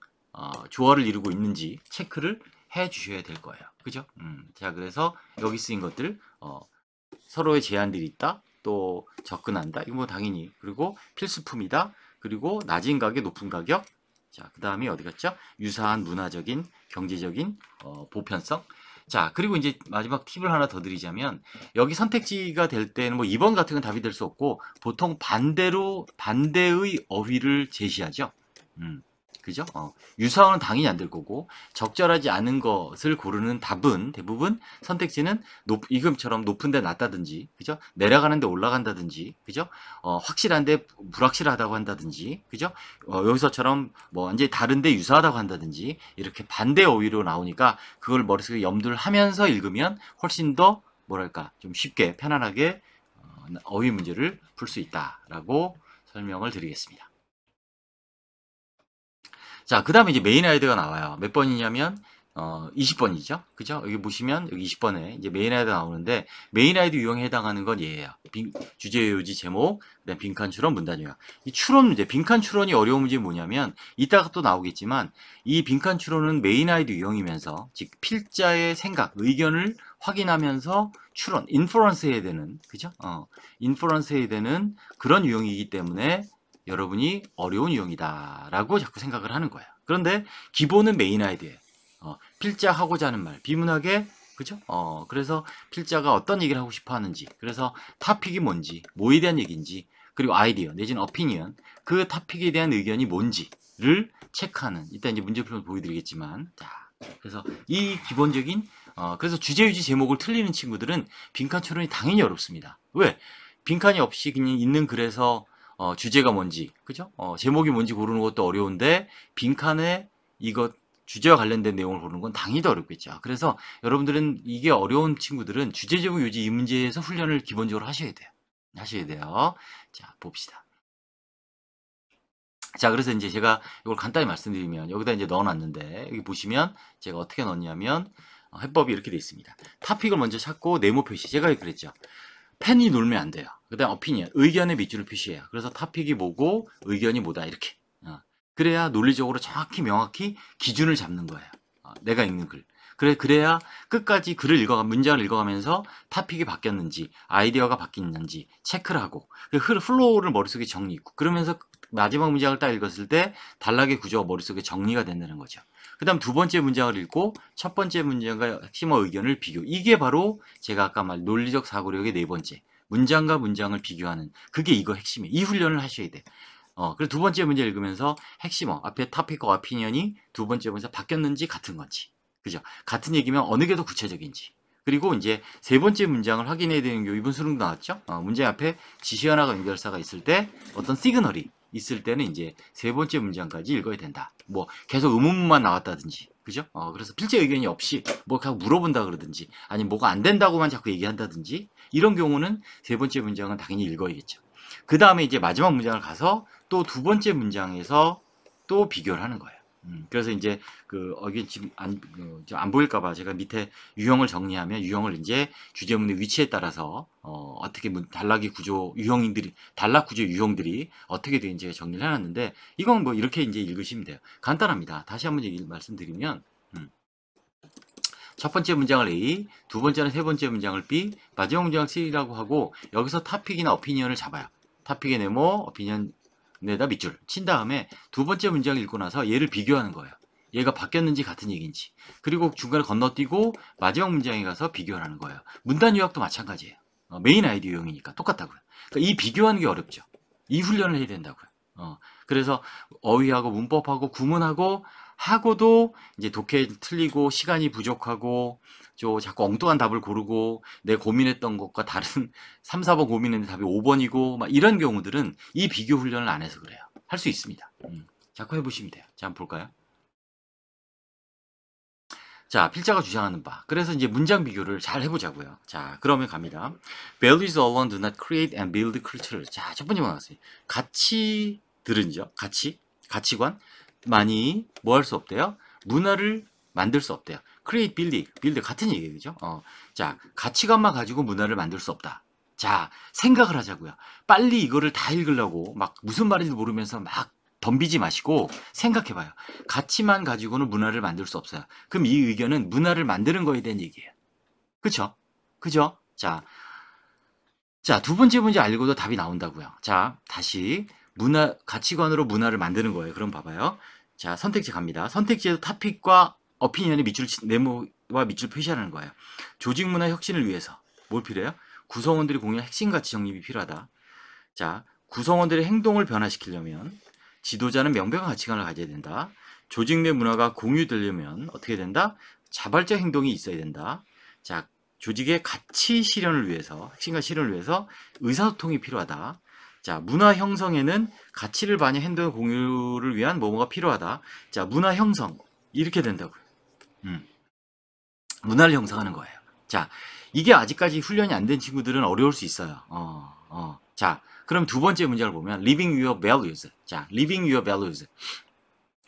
조화를 이루고 있는지 체크를 해 주셔야 될 거예요. 그죠? 자, 그래서 여기 쓰인 것들, 서로의 제한들이 있다, 또 접근한다, 이거 뭐 당연히, 그리고 필수품이다, 그리고 낮은 가격, 높은 가격, 자, 그 다음에 어디 갔죠? 유사한 문화적인, 경제적인 보편성. 자, 그리고 이제 마지막 팁을 하나 더 드리자면, 여기 선택지가 될 때는 뭐 2번 같은 건 답이 될 수 없고, 보통 반대의 어휘를 제시하죠. 그죠? 유사어는 당연히 안 될 거고 적절하지 않은 것을 고르는 답은 대부분 선택지는 이금처럼 높은데 낮다든지, 그죠? 내려가는데 올라간다든지, 그죠? 확실한데 불확실하다고 한다든지, 그죠? 여기서처럼 뭐 완전히 다른데 유사하다고 한다든지 이렇게 반대 어휘로 나오니까 그걸 머릿속에 염두를 하면서 읽으면 훨씬 더 뭐랄까 좀 쉽게 편안하게 어휘 문제를 풀 수 있다라고 설명을 드리겠습니다. 자, 그 다음에 이제 메인 아이디어가 나와요. 몇 번이냐면, 20번이죠. 그죠? 여기 보시면, 여기 20번에 이제 메인 아이디어가 나오는데, 메인 아이디어 유형에 해당하는 건 얘예요. 주제, 요지, 제목, 그다음 빈칸 추론, 문단 요약. 이 추론 문제, 빈칸 추론이 어려운 문제 뭐냐면, 이따가 또 나오겠지만, 이 빈칸 추론은 메인 아이디어 유형이면서, 즉, 필자의 생각, 의견을 확인하면서 추론, 인퍼런스 해야 되는, 그죠? 인퍼런스 해야 되는 그런 유형이기 때문에, 여러분이 어려운 유형이다라고 자꾸 생각을 하는 거예요. 그런데 기본은 메인 아이디어예요. 필자 하고자 하는 말, 비문학에 그죠? 그래서 필자가 어떤 얘기를 하고 싶어 하는지, 그래서 타픽이 뭔지, 뭐에 대한 얘기인지, 그리고 아이디어 내지는 어피니언, 그 타픽에 대한 의견이 뭔지를 체크하는. 이따 이제 문제 풀면 보여드리겠지만, 자, 그래서 이 기본적인 그래서 주제 유지 제목을 틀리는 친구들은 빈칸 추론이 당연히 어렵습니다. 왜? 빈칸이 없이 그냥 있는 글에서 주제가 뭔지, 그죠? 제목이 뭔지 고르는 것도 어려운데, 빈칸에 이것, 주제와 관련된 내용을 고르는 건 당연히 더 어렵겠죠. 그래서 여러분들은 이게 어려운 친구들은 주제, 제목, 요지 이 문제에서 훈련을 기본적으로 하셔야 돼요. 자, 봅시다. 자, 그래서 이제 제가 이걸 간단히 말씀드리면, 여기다 이제 넣어놨는데, 여기 보시면 제가 어떻게 넣었냐면, 해법이 이렇게 돼 있습니다. 타픽을 먼저 찾고 네모 표시. 제가 그랬죠. 펜이 놀면 안 돼요. 그 다음 어피니언, 의견의 밑줄을 표시해요. 그래서 타픽이 뭐고 의견이 뭐다 이렇게. 그래야 논리적으로 정확히 명확히 기준을 잡는 거예요. 내가 읽는 글. 그래야 끝까지 문장을 읽어가면서 타픽이 바뀌었는지, 아이디어가 바뀌었는지 체크를 하고, 플로우를 머릿속에 정리있고, 그러면서 마지막 문장을 딱 읽었을 때 단락의 구조가 머릿속에 정리가 된다는 거죠. 그 다음 두 번째 문장을 읽고 첫 번째 문장과 핵심어 의견을 비교. 이게 바로 제가 아까 말 논리적 사고력의 네 번째. 문장과 문장을 비교하는. 그게 이거 핵심이에요. 이 훈련을 하셔야 돼. 그리고 두 번째 문제 읽으면서 핵심어, 앞에 타픽과 오피니언이 두 번째 문제 바뀌었는지 같은 건지. 그죠? 같은 얘기면 어느 게 더 구체적인지. 그리고 이제 세 번째 문장을 확인해야 되는 게 이번 수능도 나왔죠? 문제 앞에 지시현화가 연결사가 있을 때 어떤 시그널이 있을 때는 이제 세 번째 문장까지 읽어야 된다. 뭐 계속 의문문만 나왔다든지, 그죠? 그래서 필체 의견이 없이 뭐 그냥 물어본다 그러든지, 아니 뭐가 안 된다고만 자꾸 얘기한다든지, 이런 경우는 세 번째 문장은 당연히 읽어야겠죠. 그 다음에 이제 마지막 문장을 가서 또 두 번째 문장에서 또 비교를 하는 거예요. 그래서 이제 이게 지금 안 보일까봐 제가 밑에 유형을 정리하면 유형을 이제 주제문의 위치에 따라서 어떻게 단락 구조 유형들이 어떻게 되는지 정리를 해놨는데, 이건 뭐 이렇게 이제 읽으시면 돼요. 간단합니다. 다시 한번 말씀드리면, 첫 번째 문장을 A, 두 번째는 세 번째 문장을 B, 마지막 문장을 C라고 하고, 여기서 타픽이나 어피니언을 잡아요. 타픽의 네모, 어피니언에다 밑줄 친 다음에 두 번째 문장을 읽고 나서 얘를 비교하는 거예요. 얘가 바뀌었는지 같은 얘기인지. 그리고 중간에 건너뛰고 마지막 문장에 가서 비교를 하는 거예요. 문단 요약도 마찬가지예요. 메인 아이디어 유형이니까 똑같다고요. 그러니까 이 비교하는 게 어렵죠. 이 훈련을 해야 된다고요. 그래서 어휘하고 문법하고 구문하고도 이제 독해 틀리고 시간이 부족하고 자꾸 엉뚱한 답을 고르고 내 고민했던 것과 다른 3, 4번 고민했는데 답이 5번이고 막 이런 경우들은 이 비교 훈련을 안 해서 그래요. 할 수 있습니다. 자꾸 해보시면 돼요. 자, 한번 볼까요? 자, 필자가 주장하는 바. 그래서 이제 문장 비교를 잘 해보자고요. 자, 그러면 갑니다. Values alone do not create and build culture. 자, 첫 번째 나왔어요. 가치들은요. 가치관만이 뭐 할 수 없대요? 문화를 만들 수 없대요. create, build 같은 얘기예요. 그죠? 자, 가치관만 가지고 문화를 만들 수 없다. 자, 생각을 하자고요. 빨리 이거를 다 읽으려고 막 무슨 말인지 모르면서 막 덤비지 마시고 생각해봐요. 가치만 가지고는 문화를 만들 수 없어요. 그럼 이 의견은 문화를 만드는 거에 대한 얘기예요. 그쵸? 그죠? 자, 두 번째 문제 알고도 답이 나온다고요. 자, 다시 가치관으로 문화를 만드는 거예요. 그럼 봐봐요. 자, 선택지 갑니다. 선택지에도 타픽과 어피니언의 네모와 밑줄 표시하는 거예요. 조직 문화 혁신을 위해서 뭘 필요해요? 구성원들이 공유한 핵심 가치 정립이 필요하다. 자, 구성원들의 행동을 변화시키려면 지도자는 명백한 가치관을 가져야 된다. 조직 내 문화가 공유되려면 어떻게 된다? 자발적 행동이 있어야 된다. 자, 조직의 가치 실현을 위해서, 핵심과 실현을 위해서 의사소통이 필요하다. 자, 문화 형성에는 가치를 반영 행동의 공유를 위한 뭐뭐가 필요하다. 자, 문화 형성. 이렇게 된다고요. 문화를 형성하는 거예요. 자, 이게 아직까지 훈련이 안 된 친구들은 어려울 수 있어요. 자, 그럼 두 번째 문제를 보면 living your values. 자, living your values.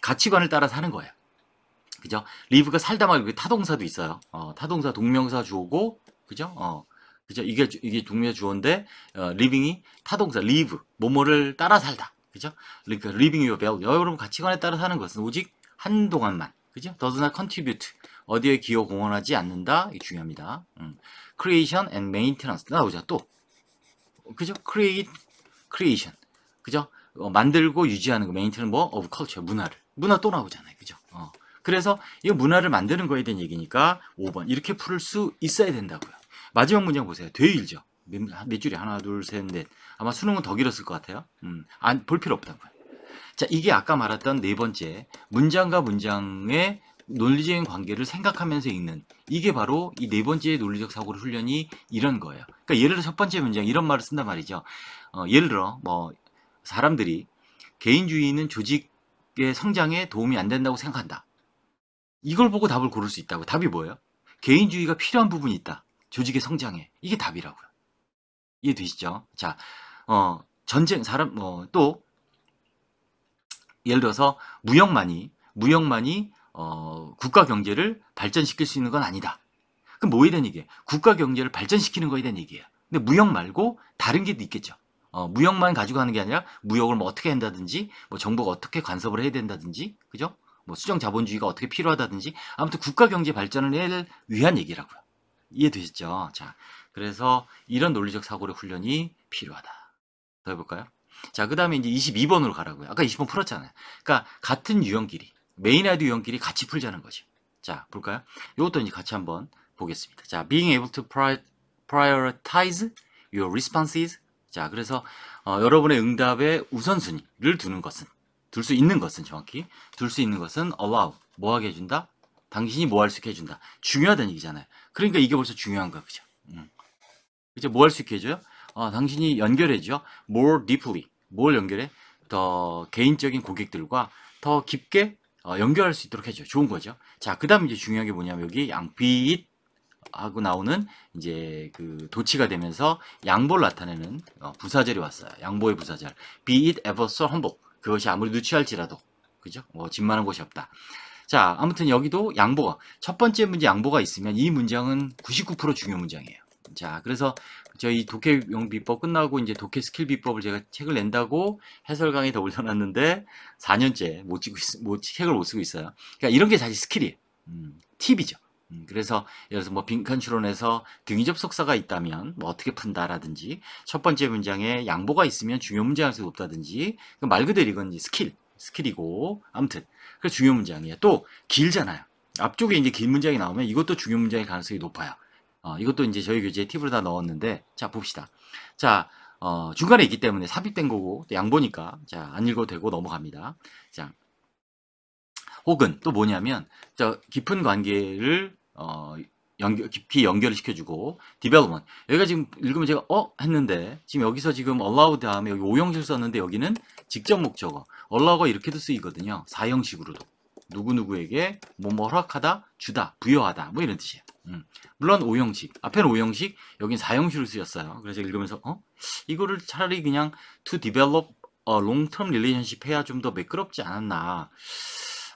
가치관을 따라 사는 거예요. 그죠? live가 살다 말고 타동사도 있어요. 타동사 동명사 주어고, 그죠? 그죠? 이게 동명사 주어인데, living이 타동사, live, 뭐뭐를 따라 살다. 그죠? 그러니까 living your value. 여러분 가치관에 따라 사는 것은 오직 한동안만. 그죠? does not contribute. 어디에 기여 공헌하지 않는다. 이게 중요합니다. creation and maintenance. 나오자 또. 그죠? creation. 그죠? 만들고 유지하는 거. maintenance 뭐? of culture. 문화 또 나오잖아요. 그죠? 그래서 이 문화를 만드는 거에 대한 얘기니까 5번. 이렇게 풀 수 있어야 된다고요. 마지막 문장 보세요. 되게 길죠? 몇 줄이? 하나, 둘, 셋, 넷. 아마 수능은 더 길었을 것 같아요. 볼 필요 없다고요. 자, 이게 아까 말했던 네 번째. 문장과 문장의 논리적인 관계를 생각하면서 읽는. 이게 바로 이 네 번째 논리적 사고의 훈련이 이런 거예요. 그러니까 예를 들어 첫 번째 문장 이런 말을 쓴단 말이죠. 예를 들어 뭐 사람들이 개인주의는 조직의 성장에 도움이 안 된다고 생각한다. 이걸 보고 답을 고를 수 있다고. 답이 뭐예요? 개인주의가 필요한 부분이 있다. 조직의 성장에. 이게 답이라고요. 이해되시죠? 자, 전쟁, 또, 예를 들어서, 무역만이, 국가 경제를 발전시킬 수 있는 건 아니다. 그럼 뭐에 대한 얘기예요? 국가 경제를 발전시키는 거에 대한 얘기예요. 근데 무역 말고 다른 게 있겠죠. 무역만 가지고 하는 게 아니라, 무역을 뭐 어떻게 한다든지, 뭐 정부가 어떻게 간섭을 해야 된다든지, 그죠? 뭐 수정 자본주의가 어떻게 필요하다든지 아무튼 국가 경제 발전을 위한 얘기라고요. 이해되셨죠? 자, 그래서 이런 논리적 사고의 훈련이 필요하다. 더 해볼까요? 자, 그 다음에 이제 22번으로 가라고요. 아까 20번 풀었잖아요. 그러니까 같은 유형끼리, 메인아이디 유형끼리 같이 풀자는 거죠. 자, 볼까요? 이것도 이제 같이 한번 보겠습니다. 자, being able to prioritize your responses. 자, 그래서 여러분의 응답의 우선순위를 둘 수 있는 것은 정확히 둘 수 있는 것은 allow 뭐 하게 해준다? 당신이 뭐 할 수 있게 해준다. 중요하다는 얘기잖아요. 그러니까 이게 벌써 중요한 거야, 그죠? 그죠? 뭐 할 수 있게 해줘요? 당신이 연결해줘. more deeply 뭘 연결해? 더 개인적인 고객들과 더 깊게 연결할 수 있도록 해줘. 좋은 거죠. 자, 그다음 이제 중요한 게 뭐냐면 여기 be it 하고 나오는 이제 그 도치가 되면서 양보를 나타내는 부사절이 왔어요. 양보의 부사절. be it ever so humble. 그것이 아무리 누추할지라도, 그죠? 집 많은 곳이 없다. 자, 아무튼 여기도 양보가, 첫 번째 문제 양보가 있으면 이 문장은 99% 중요 문장이에요. 자, 그래서 저희 독해용 비법 끝나고 이제 독해 스킬 비법을 제가 책을 낸다고 해설 강의에 더 올려놨는데 4년째 책을 못 쓰고 있어요. 그러니까 이런 게 사실 스킬이에요. 팁이죠. 그래서 예를 들어서 뭐 빈칸 추론에서 등위 접속사가 있다면 뭐 어떻게 푼다라든지 첫 번째 문장에 양보가 있으면 중요 문장일 수 없다든지 말 그대로 이건 이제 스킬이고 아무튼 그래서 중요 문장이에요. 또 길잖아요. 앞쪽에 이제 긴 문장이 나오면 이것도 중요 문장일 가능성이 높아요. 이것도 이제 저희 교재에 팁으로 다 넣었는데 자 봅시다. 자 중간에 있기 때문에 삽입된 거고 또 양보니까 자 안 읽어도 되고 넘어갑니다. 자 혹은 또 뭐냐면 저 깊은 관계를 깊이 연결을 시켜주고 development 여기가 지금 읽으면 제가 했는데 지금 여기서 지금 allow 다음에 여기 5형식 썼는데 여기는 직접 목적어 allow가 이렇게도 쓰이거든요. 4형식으로도 누구누구에게 뭐뭐 허락하다 주다 부여하다 뭐 이런 뜻이에요. 물론 5형식 앞에는 5형식 여긴 4형식으로 쓰였어요. 그래서 읽으면서 이거를 차라리 그냥 to develop a long-term relationship 해야 좀 더 매끄럽지 않았나.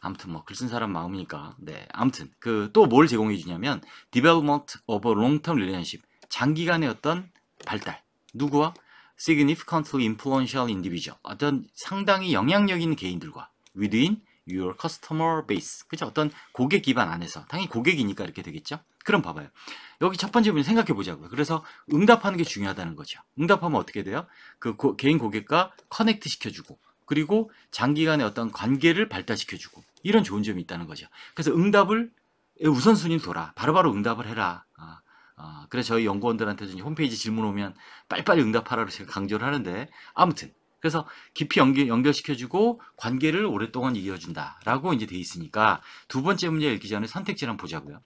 아무튼 뭐 글 쓴 사람 마음이니까. 네, 아무튼 그 또 뭘 제공해 주냐면 development of a long-term relationship 장기간의 어떤 발달 누구와 significantly influential individual 어떤 상당히 영향력 있는 개인들과 within your customer base 그죠? 어떤 고객 기반 안에서 당연히 고객이니까 이렇게 되겠죠? 그럼 봐봐요. 여기 첫 번째 문제 생각해 보자고요. 그래서 응답하는 게 중요하다는 거죠. 응답하면 어떻게 돼요? 그 개인 고객과 커넥트 시켜주고 그리고 장기간의 어떤 관계를 발달시켜주고 이런 좋은 점이 있다는 거죠. 그래서 응답을 우선순위를 둬라. 바로바로 응답을 해라. 그래서 저희 연구원들한테도 홈페이지 질문 오면 빨리빨리 응답하라고 제가 강조를 하는데 아무튼 그래서 깊이 연결시켜주고 관계를 오랫동안 이어준다라고 이제 돼 있으니까 두 번째 문제 읽기 전에 선택지를 한번 보자고요.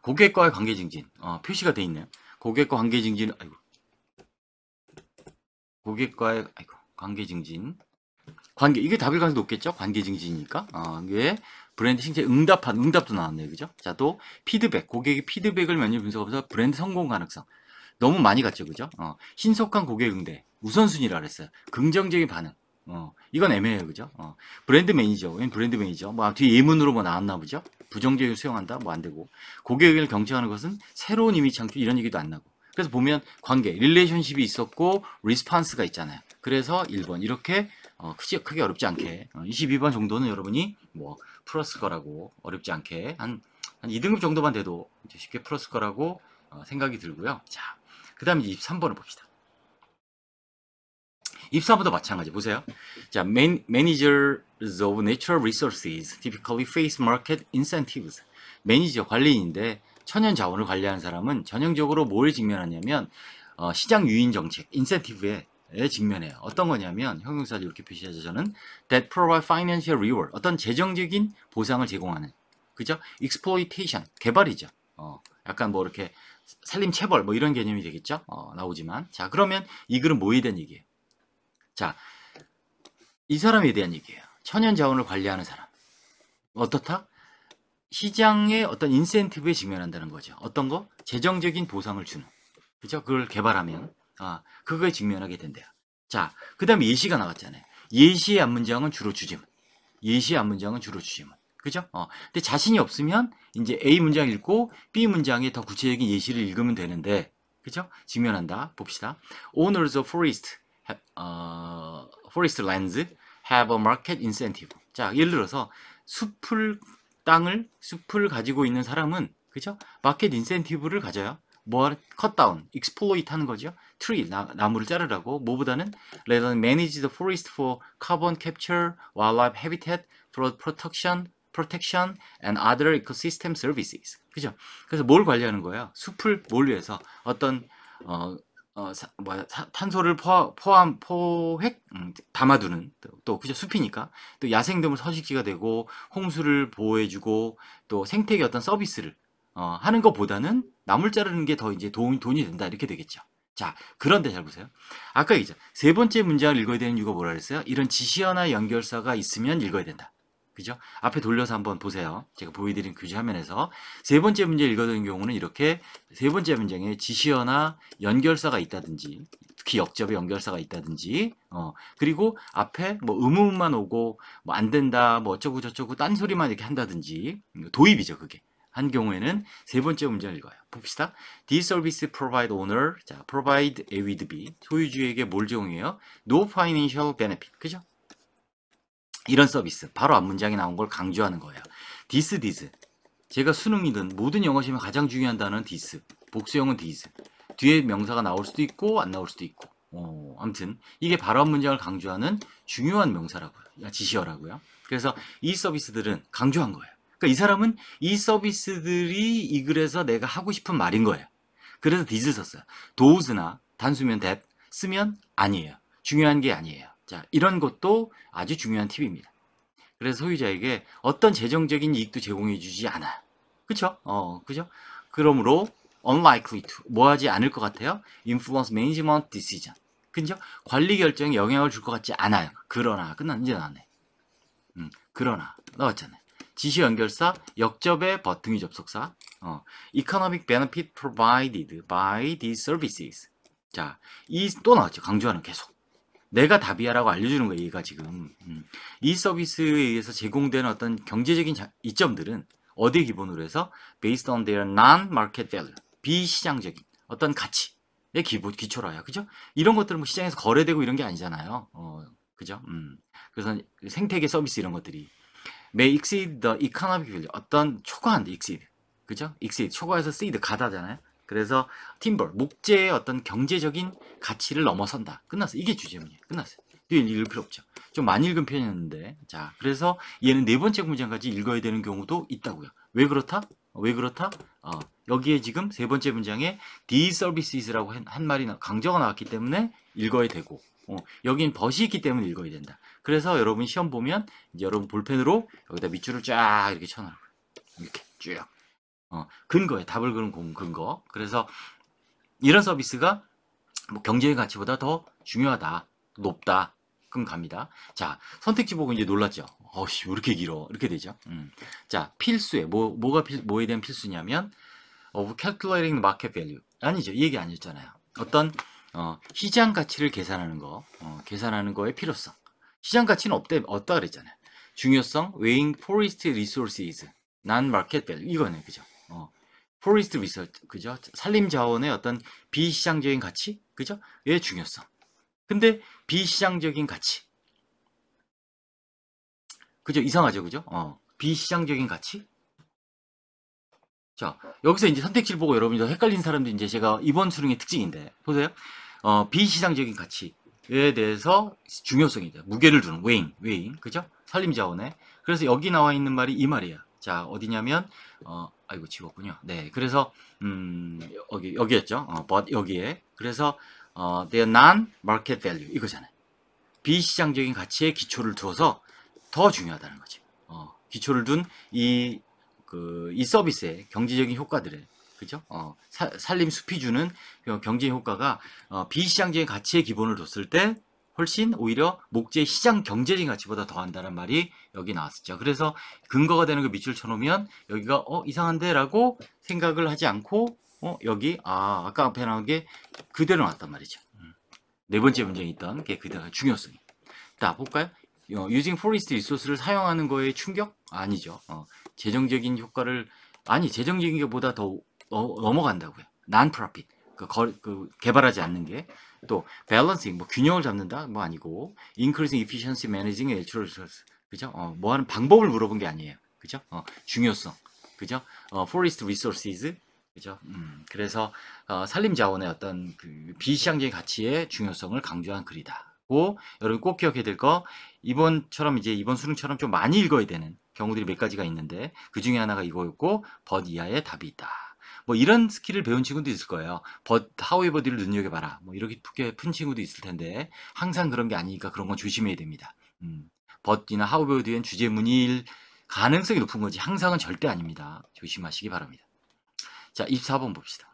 고객과의 관계 증진. 표시가 돼 있네요. 고객과 관계 증진. 고객과의 관계 증진. 관계, 이게 답일 가능성이 높겠죠? 관계 증진이니까. 이게 브랜드 칭찬 응답도 나왔네요. 그죠? 자, 또 피드백. 고객의 피드백을 면밀히 분석하면서 브랜드 성공 가능성. 너무 많이 갔죠. 그죠? 신속한 고객 응대. 우선순위라 그랬어요. 긍정적인 반응. 이건 애매해요. 그죠? 브랜드 매니저. 웬 브랜드 매니저? 뭐, 뒤에 예문으로 뭐 나왔나 보죠? 부정적인 수용한다? 뭐 안 되고. 고객 의견을 경청하는 것은 새로운 이미지 창출, 이런 얘기도 안 나고. 그래서 보면 관계, 릴레이션십이 있었고, 리스판스가 있잖아요. 그래서 1번. 이렇게, 크게 어렵지 않게. 22번 정도는 여러분이 뭐, 풀었을 거라고, 어렵지 않게. 한 2등급 정도만 돼도 이제 쉽게 풀었을 거라고 생각이 들고요. 자, 그 다음에 23번을 봅시다. 23번도 마찬가지 보세요. 자, managers of natural resources typically face market incentives. 매니저, 관리인인데 천연 자원을 관리하는 사람은 전형적으로 뭘 직면하냐면 시장 유인 정책, 인센티브에 직면해요. 어떤 거냐면 형용사를 이렇게 표시하죠. 저는 that provide financial reward. 어떤 재정적인 보상을 제공하는. 그죠? exploitation, 개발이죠. 약간 뭐 이렇게 살림 체벌 뭐 이런 개념이 되겠죠? 나오지만. 자, 그러면 이 글은 뭐에 대한 얘기예요? 자, 이 사람에 대한 얘기예요. 천연 자원을 관리하는 사람. 어떻다? 시장의 어떤 인센티브에 직면한다는 거죠. 어떤 거? 재정적인 보상을 주는. 그죠? 그걸 개발하면 그거에 직면하게 된대요. 자, 그 다음에 예시가 나왔잖아요. 예시의 앞문장은 주로 주제문. 예시의 앞문장은 주로 주제문. 그죠? 근데 자신이 없으면 이제 A 문장 읽고 B 문장에 더 구체적인 예시를 읽으면 되는데, 그죠? 직면한다. 봅시다. Owners of forest lands have a market incentive. 자, 예를 들어서 숲을 가지고 있는 사람은, 그죠? 마켓 인센티브를 가져요. cut down, exploit 하는 거죠. tree, 나무를 자르라고. 뭐보다는 rather than manage the forest for carbon capture, wildlife habitat, protection and other ecosystem services. 그죠? 그래서 뭘 관리하는 거예요? 숲을 뭘 위해서? 어떤 탄소를 담아두는 또 그죠? 숲이니까 또 야생동물 서식지가 되고 홍수를 보호해주고 또 생태계 어떤 서비스를 하는 것보다는 나물 자르는 게 더 이제 돈이 된다 이렇게 되겠죠. 자, 그런데 잘 보세요. 아까 얘기죠. 세 번째 문장을 읽어야 되는 이유가 뭐라 그랬어요? 이런 지시어나 연결사가 있으면 읽어야 된다. 그죠? 앞에 돌려서 한번 보세요. 제가 보여드린 교재 화면에서 세 번째 문제 읽어야 되는 경우는 이렇게 세 번째 문장에 지시어나 연결사가 있다든지 특히 역접의 연결사가 있다든지 그리고 앞에 뭐 의문만 오고 뭐 안 된다 뭐 어쩌고 저쩌고 딴소리만 이렇게 한다든지 도입이죠. 그게 한 경우에는 세 번째 문장을 읽어요. 봅시다. This service provide owner, 자, provide A with B, 소유주에게 뭘 제공해요? No financial benefit, 그죠? 이런 서비스, 바로 앞 문장에 나온 걸 강조하는 거예요. this. 제가 수능이든 모든 영어 시험에 가장 중요한 단어는 this. 복수형은 this. 뒤에 명사가 나올 수도 있고 안 나올 수도 있고. 아무튼 이게 바로 앞 문장을 강조하는 중요한 명사라고요. 지시어라고요. 그래서 이 서비스들은 강조한 거예요. 그러니까 이 사람은 이 서비스들이 이 글에서 내가 하고 싶은 말인 거예요. 그래서 this를 썼어요. does나 단수면 that 쓰면 아니에요. 중요한 게 아니에요. 자, 이런 것도 아주 중요한 팁입니다. 그래서 소유자에게 어떤 재정적인 이익도 제공해 주지 않아요. 그쵸? 그죠? 그러므로 unlikely to, 뭐 하지 않을 것 같아요? influence management decision. 그죠? 관리 결정에 영향을 줄 것 같지 않아요. 그러나, 이제 나왔네. 그러나, 나왔잖아요. 지시 연결사, 역접의 등위 접속사, economic benefit provided by these services. 자, 또 나왔죠. 강조하는 계속. 내가 답이야라고 알려주는 거예요. 얘가 지금 이 서비스에 의해서 제공되는 어떤 경제적인 이점들은 어디에 기본으로 해서 based on their non-market value, 비시장적인 어떤 가치의 기초로 해요. 그죠? 이런 것들은 뭐 시장에서 거래되고 이런 게 아니잖아요. 그죠? 그래서 생태계 서비스 이런 것들이 may exceed the economic value, 어떤 초과한다. exceed, 그죠? exceed 초과해서 exceed 가다잖아요. 그래서 timber, 목재의 어떤 경제적인 가치를 넘어선다. 끝났어. 이게 주제문이에요. 끝났어요. 뒤에 읽을 필요 없죠. 좀 많이 읽은 편이었는데, 자, 그래서 얘는 네 번째 문장까지 읽어야 되는 경우도 있다고요. 왜 그렇다? 여기에 지금 세 번째 문장에 these services라고 한 말이 강조가 나왔기 때문에 읽어야 되고, 여긴 벗이 있기 때문에 읽어야 된다. 그래서 여러분 시험 보면 이제 여러분 볼펜으로 여기다 밑줄을 쫙 이렇게 쳐놔요. 이렇게 쭉. 근거에 답을 그는 근거. 그래서 이런 서비스가 뭐 경제의 가치보다 더 중요하다, 높다. 그럼 갑니다. 자, 선택지 보고 이제 놀랐죠. 어씨, 왜 이렇게 길어? 이렇게 되죠. 자, 필수에 뭐에 대한 필수냐면 of calculating the market value. 아니죠. 이 얘기 아니었잖아요. 어떤 시장 가치를 계산하는 계산하는 거의 필요성. 시장 가치는 없다 그랬잖아요. 중요성, weighing forest resources, non-market value. 이거네, 그죠? forest research, 그죠? 산림 자원의 어떤 비시장적인 가치, 그죠? 얘의 중요성. 근데 비시장적인 가치, 그죠? 이상하죠, 그죠? 비시장적인 가치. 자, 여기서 이제 선택지를 보고 여러분이 더 헷갈린 사람도 이제 제가 이번 수능의 특징인데, 보세요. 비시장적인 가치에 대해서 중요성이죠. 무게를 두는, weighing, 그죠? 산림자원에. 그래서 여기 나와 있는 말이 이 말이야. 자, 어디냐면, 아이고, 지웠군요. 네, 그래서, 여기였죠. but 여기에. 그래서, their non-market value, 이거잖아요. 비시장적인 가치에 기초를 두어서 더 중요하다는 거지. 기초를 둔 이 서비스의 경제적인 효과들에, 그죠? 산림 숲이 주는 경제 효과가 비시장적인 가치의 기본을 뒀을 때 훨씬 오히려 목재의 시장 경제적인 가치보다 더한다는 말이 여기 나왔었죠. 그래서 근거가 되는 그 밑줄 쳐놓으면 여기가 이상한데 라고 생각을 하지 않고 여기 아까 앞에 나온 게 그대로 나왔단 말이죠. 네 번째 문제에 있던 게 그대로 중요성이. 자, 볼까요? using forest resource를 사용하는 거에 충격? 아니죠. 재정적인 효과를, 재정적인 게보다 더 넘어간다고요. non-profit. 개발하지 않는 게. 또, balancing, 뭐, 균형을 잡는다? 뭐 아니고, increasing efficiency, managing natural resources. 그죠? 뭐 하는 방법을 물어본 게 아니에요. 그죠? 중요성. 그죠? forest resources. 그죠? 그래서, 산림 자원의 어떤 그 비시장적인 가치의 중요성을 강조한 글이다. 여러분 꼭 기억해야 될 거, 이번 수능처럼 좀 많이 읽어야 되는 경우들이 몇 가지가 있는데 그 중에 하나가 이거였고 but 이하의 답이 있다. 뭐 이런 스킬을 배운 친구도 있을 거예요. but however를 눈여겨봐라. 뭐 이렇게 푼 친구도 있을 텐데 항상 그런 게 아니니까 그런 건 조심해야 됩니다. but이나 however 뒤엔 주제문일 가능성이 높은 거지 항상은 절대 아닙니다. 조심하시기 바랍니다. 자, 24번 봅시다.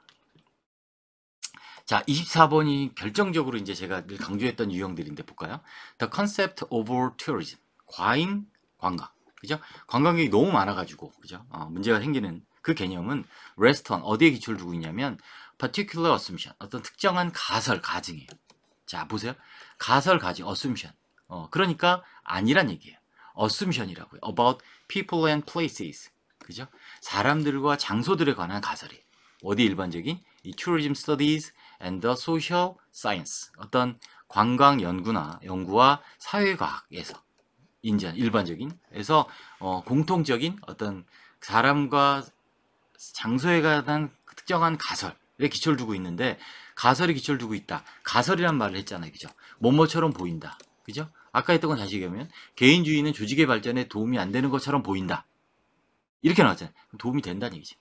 자, 24번이 결정적으로 이제 제가 늘 강조했던 유형들인데 볼까요? The concept over tourism. 과잉 관광. 그죠? 관광객이 너무 많아가지고, 그죠? 문제가 생기는 그 개념은 restaurant, 어디에 기초를 두고 있냐면 particular assumption. 어떤 특정한 가정이에요. 자, 보세요. 가정, assumption. 그러니까 아니란 얘기예요. assumption이라고요. about people and places. 그죠? 사람들과 장소들에 관한 가설이에요. 어디 일반적인? 이 tourism studies and the social science. 어떤 관광 연구와 사회과학에서 일반적인에서 공통적인 어떤 사람과 장소에 관한 특정한 가설에 기초를 두고 있는데 가설에 기초를 두고 있다. 가설이란 말을 했잖아요. 그죠? 뭐뭐처럼 보인다. 그죠? 아까 했던 건 다시 얘기하면 개인주의는 조직의 발전에 도움이 안 되는 것처럼 보인다. 이렇게 나왔잖아요. 도움이 된다는 얘기죠.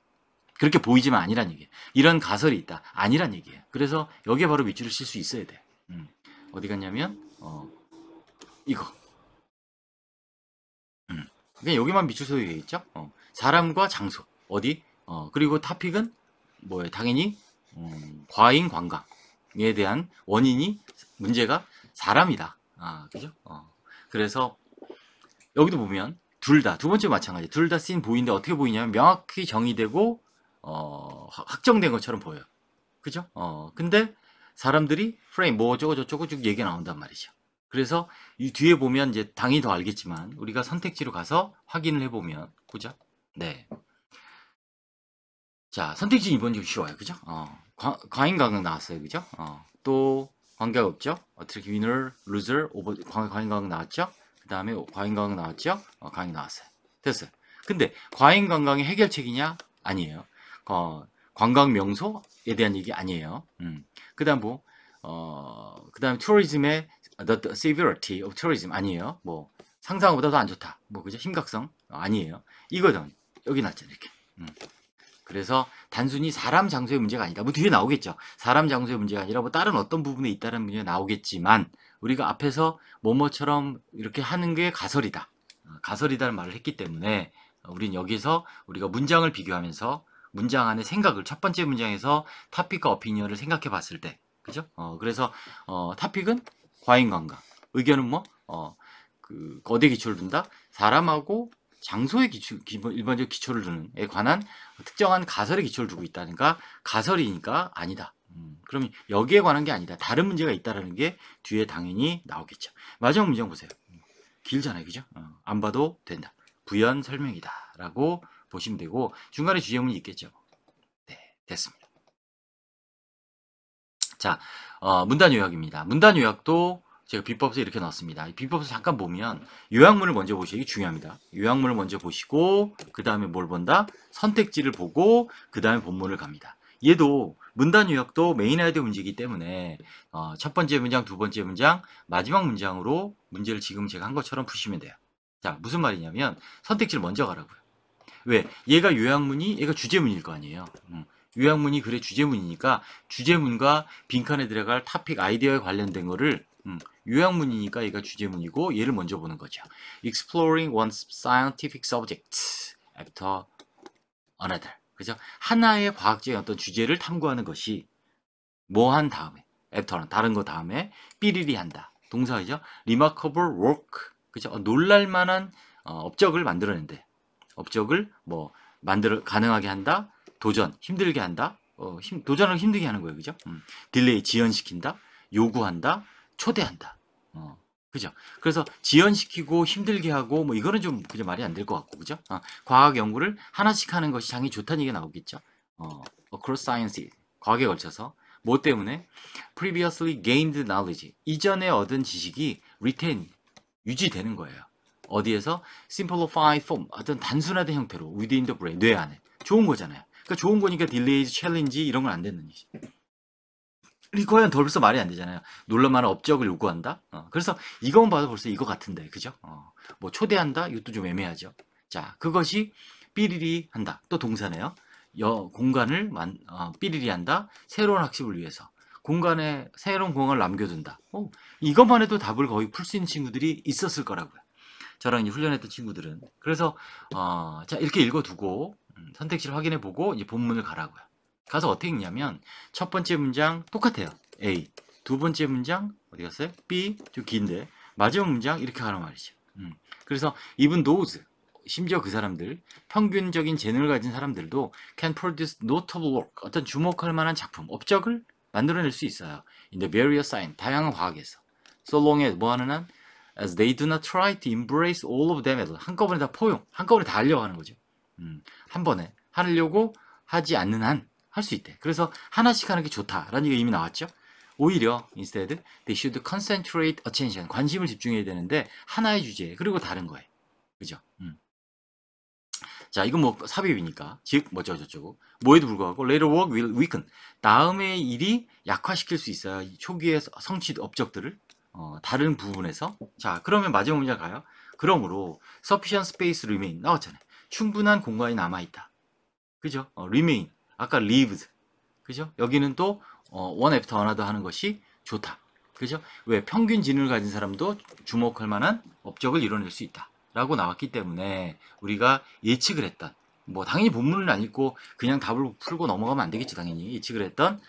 그렇게 보이지만 아니란 얘기예요. 이런 가설이 있다. 아니란 얘기예요. 그래서 여기에 바로 밑줄을 칠 수 있어야 돼. 어디 갔냐면 이거. 그냥 여기만 밑줄 써도 되겠죠? 사람과 장소. 어디? 그리고 토픽은 뭐예요? 당연히 과잉 관광에 대한 문제가 사람이다. 그죠? 그래서 여기도 보면 두 번째 마찬가지. 둘 다 씬 보이는데 어떻게 보이냐면 명확히 정의되고 확정된 것처럼 보여요. 그죠? 근데 사람들이 프레임 뭐 어쩌고 쭉 얘기가 나온단 말이죠. 그래서 이 뒤에 보면 이제 당연히 더 알겠지만 우리가 선택지로 가서 확인을 해보면 그죠? 네. 자, 선택지 이번 좀 쉬워요. 그죠? 과잉관광 나왔어요. 그죠? 또 관계가 없죠? 어떻게 위너, 루저, 과잉관광 나왔죠? 그 다음에 과잉관광 나왔죠? 과잉 나왔어요. 됐어요. 근데 과잉관광의 해결책이냐? 아니에요. 관광 명소에 대한 얘기 아니에요. 그 다음 그 다음에 tourism의 the severity of tourism 아니에요. 뭐 상상보다 더 안 좋다. 뭐 그죠? 심각성 아니에요. 이거든. 여기 났잖아요. 이렇게. 그래서 단순히 사람 장소의 문제가 아니다. 뭐 뒤에 나오겠죠. 사람 장소의 문제가 아니라 뭐 다른 어떤 부분에 있다는 문제가 나오겠지만 우리가 앞에서 뭐뭐처럼 이렇게 하는 게 가설이다. 가설이다는 말을 했기 때문에 우린 여기서 우리가 문장을 비교하면서 문장 안에 생각을 첫 번째 문장에서 토픽과 어피니언을 생각해 봤을 때 그죠? 그래서 토픽은 과잉관광 의견은 뭐 어디에 기초를 둔다? 사람하고 장소에 일반적 기초를 두는 에 관한 특정한 가설에 기초를 두고 있다니까 가설이니까 아니다. 그럼 여기에 관한 게 아니다. 다른 문제가 있다라는 게 뒤에 당연히 나오겠죠. 마지막 문장 보세요. 길잖아요, 그죠? 안 봐도 된다. 부연 설명이다라고 보시면 되고 중간에 주제문이 있겠죠. 네, 됐습니다. 자, 문단 요약입니다. 문단 요약도 제가 비법에서 이렇게 넣었습니다. 비법에서 잠깐 보면 요약문을 먼저 보시기 중요합니다. 요약문을 먼저 보시고 그 다음에 뭘 본다? 선택지를 보고 그 다음에 본문을 갑니다. 얘도 문단 요약도 메인 아이디어 문제이기 때문에 첫 번째 문장, 두 번째 문장, 마지막 문장으로 문제를 지금 제가 한 것처럼 푸시면 돼요. 자, 무슨 말이냐면 선택지를 먼저 가라고요. 왜? 얘가 요약문이 얘가 주제문일 거 아니에요. 요약문이 그래 주제문이니까 주제문과 빈칸에 들어갈 토픽 아이디어에 관련된 거를 요약문이니까 얘가 주제문이고 얘를 먼저 보는 거죠. Exploring one scientific subject after another. 그죠? 하나의 과학적인 어떤 주제를 탐구하는 것이 뭐 한 다음에 after는 다른 거 다음에 삐리리 한다. 동사이죠. Remarkable work. 그죠? 놀랄만한 업적을 만들어낸대. 업적을 뭐 가능하게 한다. 도전, 힘들게 한다. 도전을 힘들게 하는 거예요. 그죠? 딜레이, 지연시킨다. 요구한다. 초대한다. 그죠? 그래서 지연시키고 힘들게 하고 뭐 이거는 좀 그냥 말이 안 될 것 같고 그죠? 과학 연구를 하나씩 하는 것이 당연히 좋다는 얘기가 나오겠죠. across science 과학에 걸쳐서 뭐 때문에 previously gained knowledge 이전에 얻은 지식이 retain 유지되는 거예요. 어디에서 simplified form 어떤 단순화된 형태로 within the brain 뇌 안에 좋은 거잖아요. 그러니까 좋은 거니까 delays, challenge 이런 건 안 되는 거지. 리과연 벌써 말이 안 되잖아요. 놀랄만한 업적을 요구한다. 그래서 이것만 봐도 벌써 이거 같은데, 그죠? 뭐 초대한다. 이것도 좀 애매하죠. 자, 그것이 삐리리 한다. 또 동사네요. 공간을 삐리리 한다. 새로운 학습을 위해서 공간에 새로운 공간을 남겨둔다. 이것만 해도 답을 거의 풀 수 있는 친구들이 있었을 거라고요. 저랑 이제 훈련했던 친구들은. 그래서 자 이렇게 읽어두고 선택지를 확인해보고 이제 본문을 가라고요. 가서 어떻게 읽냐면 첫 번째 문장 똑같아요. A. 두 번째 문장 어디 갔어요? B. 좀 긴데 마지막 문장 이렇게 가는 말이죠. 그래서 even those 심지어 그 사람들 평균적인 재능을 가진 사람들도 can produce notable work 어떤 주목할 만한 작품, 업적을 만들어낼 수 있어요. in the various science 다양한 과학에서 so long as 뭐 하는 한 as they do not try to embrace all of them at all 한꺼번에 다 포용, 한꺼번에 다 하려고 하는 거죠. 한 번에 하려고 하지 않는 한 할 수 있대. 그래서 하나씩 하는 게 좋다라는 얘기가 이미 나왔죠. 오히려 instead they should concentrate attention 관심을 집중해야 되는데 하나의 주제에 그리고 다른 거에 그죠? 자 이건 뭐 삽입이니까 즉 뭐저저저고 뭐에도 불구하고 later work will weaken 다음의 일이 약화시킬 수 있어요. 초기의 성취 업적들을 다른 부분에서 자 그러면 마지막 문제 가요. 그러므로 sufficient space remain 나왔잖아요. 충분한 공간이 남아있다. 그죠? remain 아까 lived 그죠? 여기는 또 one after another 하는 것이 좋다. 그죠? 왜 평균 지능을 가진 사람도 주목할 만한 업적을 이뤄낼 수 있다. 라고 나왔기 때문에 우리가 예측을 했던 뭐 당연히 본문을 안 읽고 그냥 답을 풀고 넘어가면 안 되겠죠. 당연히 예측을 했던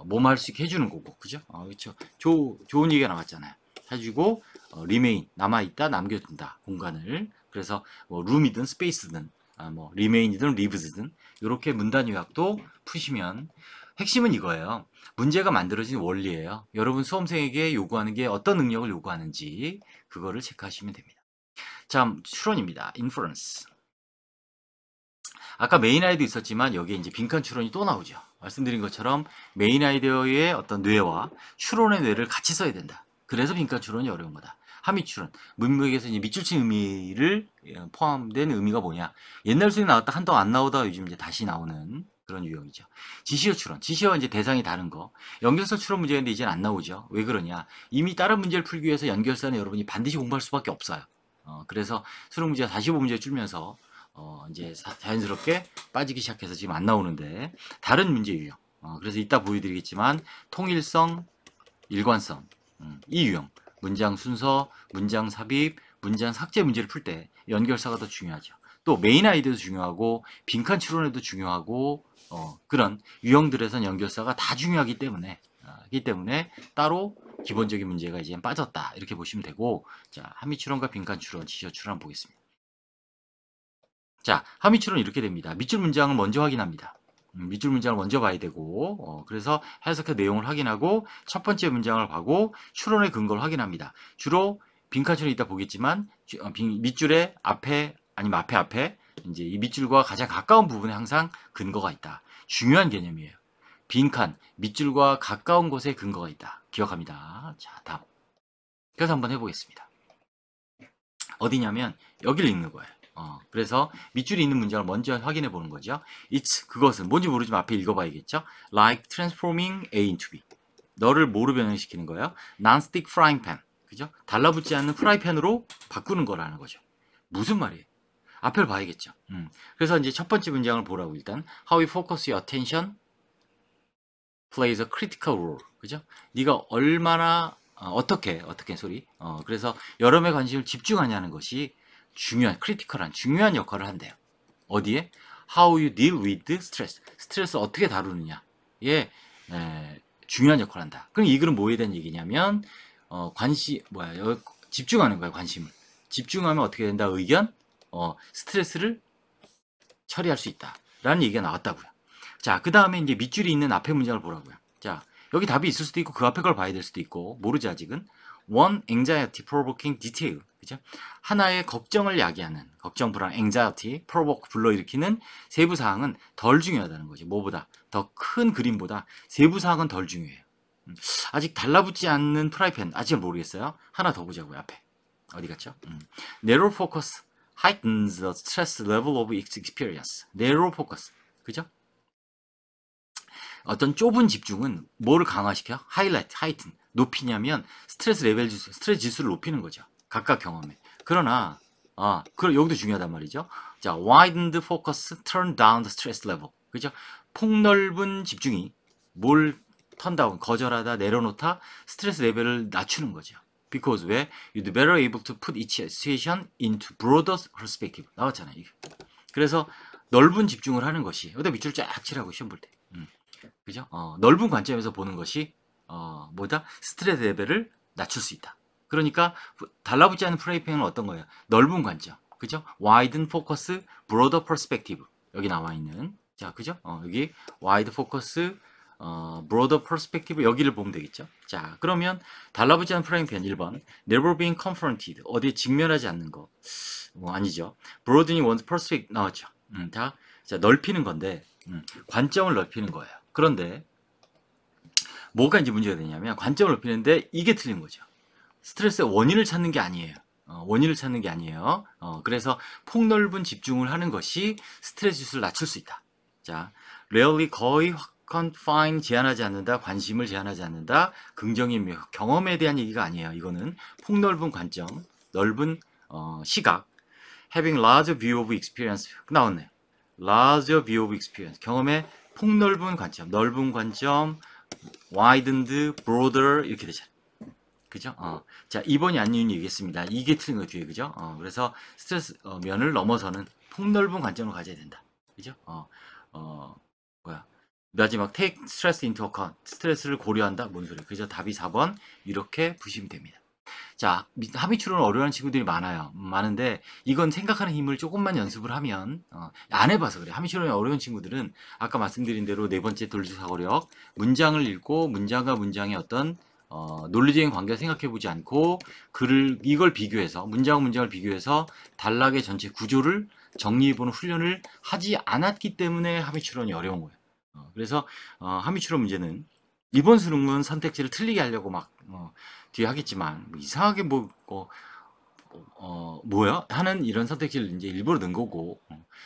뭐뭐 할 수 있게 해주는 거고 그죠? 그렇죠. 좋은 얘기가 나왔잖아요. 해주고 remain 남아있다 남겨둔다 공간을 그래서 뭐 room이든 space든 뭐 remain이든 lives든 이렇게 문단 요약도 푸시면 핵심은 이거예요. 문제가 만들어진 원리예요. 여러분 수험생에게 요구하는 게 어떤 능력을 요구하는지 그거를 체크하시면 됩니다. 자, 추론입니다. inference. 아까 메인 아이디어 있었지만 여기에 이제 빈칸 추론이 또 나오죠. 말씀드린 것처럼 메인 아이디어의 어떤 뇌와 추론의 뇌를 같이 써야 된다. 그래서 빈칸 추론이 어려운 거다. 함의 추론, 문맥에서 이제 밑줄 친 의미를 포함된 의미가 뭐냐? 옛날 수에 나왔다 한동 안 나오다 요즘 이제 다시 나오는 그런 유형이죠. 지시어 추론, 지시어와 이제 대상이 다른 거. 연결사 추론 문제인데 이제는 안 나오죠. 왜 그러냐? 이미 다른 문제를 풀기 위해서 연결사는 여러분이 반드시 공부할 수밖에 없어요. 그래서 수능 문제 45문제 줄면서 이제 자연스럽게 빠지기 시작해서 지금 안 나오는데 다른 문제 유형. 그래서 이따 보여드리겠지만 통일성, 일관성, 이 유형. 문장 순서, 문장 삽입, 문장 삭제 문제를 풀 때 연결사가 더 중요하죠. 또 메인 아이디어도 중요하고 빈칸 추론에도 중요하고 그런 유형들에선 연결사가 다 중요하기 때문에 따로 기본적인 문제가 이제 빠졌다 이렇게 보시면 되고 자 함의 추론과 빈칸 추론, 지시어 추론 보겠습니다. 자 함의 추론 이렇게 됩니다. 밑줄 문장을 먼저 확인합니다. 밑줄 문장을 먼저 봐야 되고 그래서 해석의 내용을 확인하고 첫 번째 문장을 봐고 추론의 근거를 확인합니다. 주로 빈칸 추론 이따 보겠지만 밑줄의 앞에 아니면 앞에 이제 이 밑줄과 가장 가까운 부분에 항상 근거가 있다. 중요한 개념이에요. 빈칸 밑줄과 가까운 곳에 근거가 있다. 기억합니다. 자 다음 그래서 한번 해보겠습니다. 어디냐면 여기를 읽는 거예요. 그래서 밑줄이 있는 문장을 먼저 확인해 보는 거죠. It's 그것은 뭔지 모르지만 앞에 읽어봐야겠죠. Like transforming A into B. 너를 뭐로 변형시키는 거예요? Non-stick frying pan. 그죠? 달라붙지 않는 프라이팬으로 바꾸는 거라는 거죠. 무슨 말이에요? 앞을 봐야겠죠. 그래서 이제 첫 번째 문장을 보라고 일단 How you focus your attention plays a critical role. 그죠? 네가 얼마나 어떻게 소리. 그래서 여러분의 관심을 집중하냐는 것이 중요한 크리티컬한 중요한 역할을 한대요. 어디에? How you deal with stress. 스트레스 어떻게 다루느냐. 예, 중요한 역할을 한다. 그럼 이 글은 뭐에 대한 얘기냐면 집중하는 거예요. 관심을. 집중하면 어떻게 된다? 의견. 스트레스를 처리할 수 있다. 라는 얘기가 나왔다고요. 자, 그 다음에 이제 밑줄이 있는 앞에 문장을 보라고요. 자, 여기 답이 있을 수도 있고 그 앞에 걸 봐야 될 수도 있고 모르지 아직은. One anxiety provoking detail. 그죠? 하나의 걱정을 야기하는 걱정, 불안, anxiety, provoke 불러일으키는 세부 사항은 덜 중요하다는 거죠. 뭐보다 더 큰 그림보다 세부 사항은 덜 중요해요. 아직 달라붙지 않는 프라이팬 아직 모르겠어요. 하나 더 보자고요. 앞에 어디 갔죠? Narrow focus heightens the stress level of experience. Narrow focus. 그죠? 어떤 좁은 집중은 뭐를 강화시켜요? 하이라이트, 하이튼. 높이냐면 스트레스 레벨 지수, 스트레스 지수를 높이는 거죠. 각각 경험에. 그러나 여기도 중요하단 말이죠. 자, widened focus, turn down the stress level. 그죠? 폭넓은 집중이 뭘 턴다운, 거절하다, 내려놓다, 스트레스 레벨을 낮추는 거죠. Because 왜? You'd better able to put each situation into broader perspective. 나왔잖아요. 이게. 그래서 넓은 집중을 하는 것이 여기다 밑줄 쫙 칠하고 시험 볼 때. 그죠? 넓은 관점에서 보는 것이 스트레스 레벨을 낮출 수 있다. 그러니까 달라붙지 않은 프라이팬은 어떤 거예요? 넓은 관점. 그죠? widen focus, broader perspective. 여기 나와 있는. 자, 그죠? 여기 wide focus, broader perspective 여기를 보면 되겠죠. 자, 그러면 달라붙지 않은 프라이팬 1번. never being confronted. 어디에 직면하지 않는 거. 아니죠. broadening one's perspective 나왔죠. 자, 넓히는 건데 관점을 넓히는 거예요. 그런데 뭐가 이제 문제가 되냐면 관점을 높이는데 이게 틀린 거죠. 스트레스의 원인을 찾는 게 아니에요. 원인을 찾는 게 아니에요. 그래서 폭넓은 집중을 하는 것이 스트레스 지수를 낮출 수 있다. 자, rarely 거의 confine 제한하지 않는다, 관심을 제한하지 않는다, 긍정의 경험에 대한 얘기가 아니에요. 이거는 폭넓은 관점, 넓은 시각, having larger view of experience 나왔네요. larger view of experience 경험의 폭넓은 관점, 넓은 관점, widened, broader 이렇게 되잖아요. 그죠? 자, 2번이 아닌 이유 얘기했습니다. 이게 틀린 거 뒤에, 그죠? 그래서 스트레스 면을 넘어서는 폭넓은 관점을 가져야 된다. 그죠? 마지막 take stress into account. 스트레스를 고려한다. 뭔 소리야? 그죠? 답이 4번. 이렇게 보시면 됩니다. 자, 함의 추론을 어려워하는 친구들이 많은데 이건 생각하는 힘을 조금만 연습을 하면 안 해봐서 그래. 함의 추론이 어려운 친구들은 아까 말씀드린 대로 네 번째 돌수사고력 문장을 읽고 문장과 문장의 어떤 논리적인 관계를 생각해보지 않고 이걸 비교해서 문장과 문장을 비교해서 단락의 전체 구조를 정리해보는 훈련을 하지 않았기 때문에 함의 추론이 어려운 거예요. 그래서 함의 추론 문제는 이번 수능은 선택지를 틀리게 하려고 뒤에 하겠지만 이상하게 뭐야 하는 이런 선택지를 이제 일부러 넣은 거고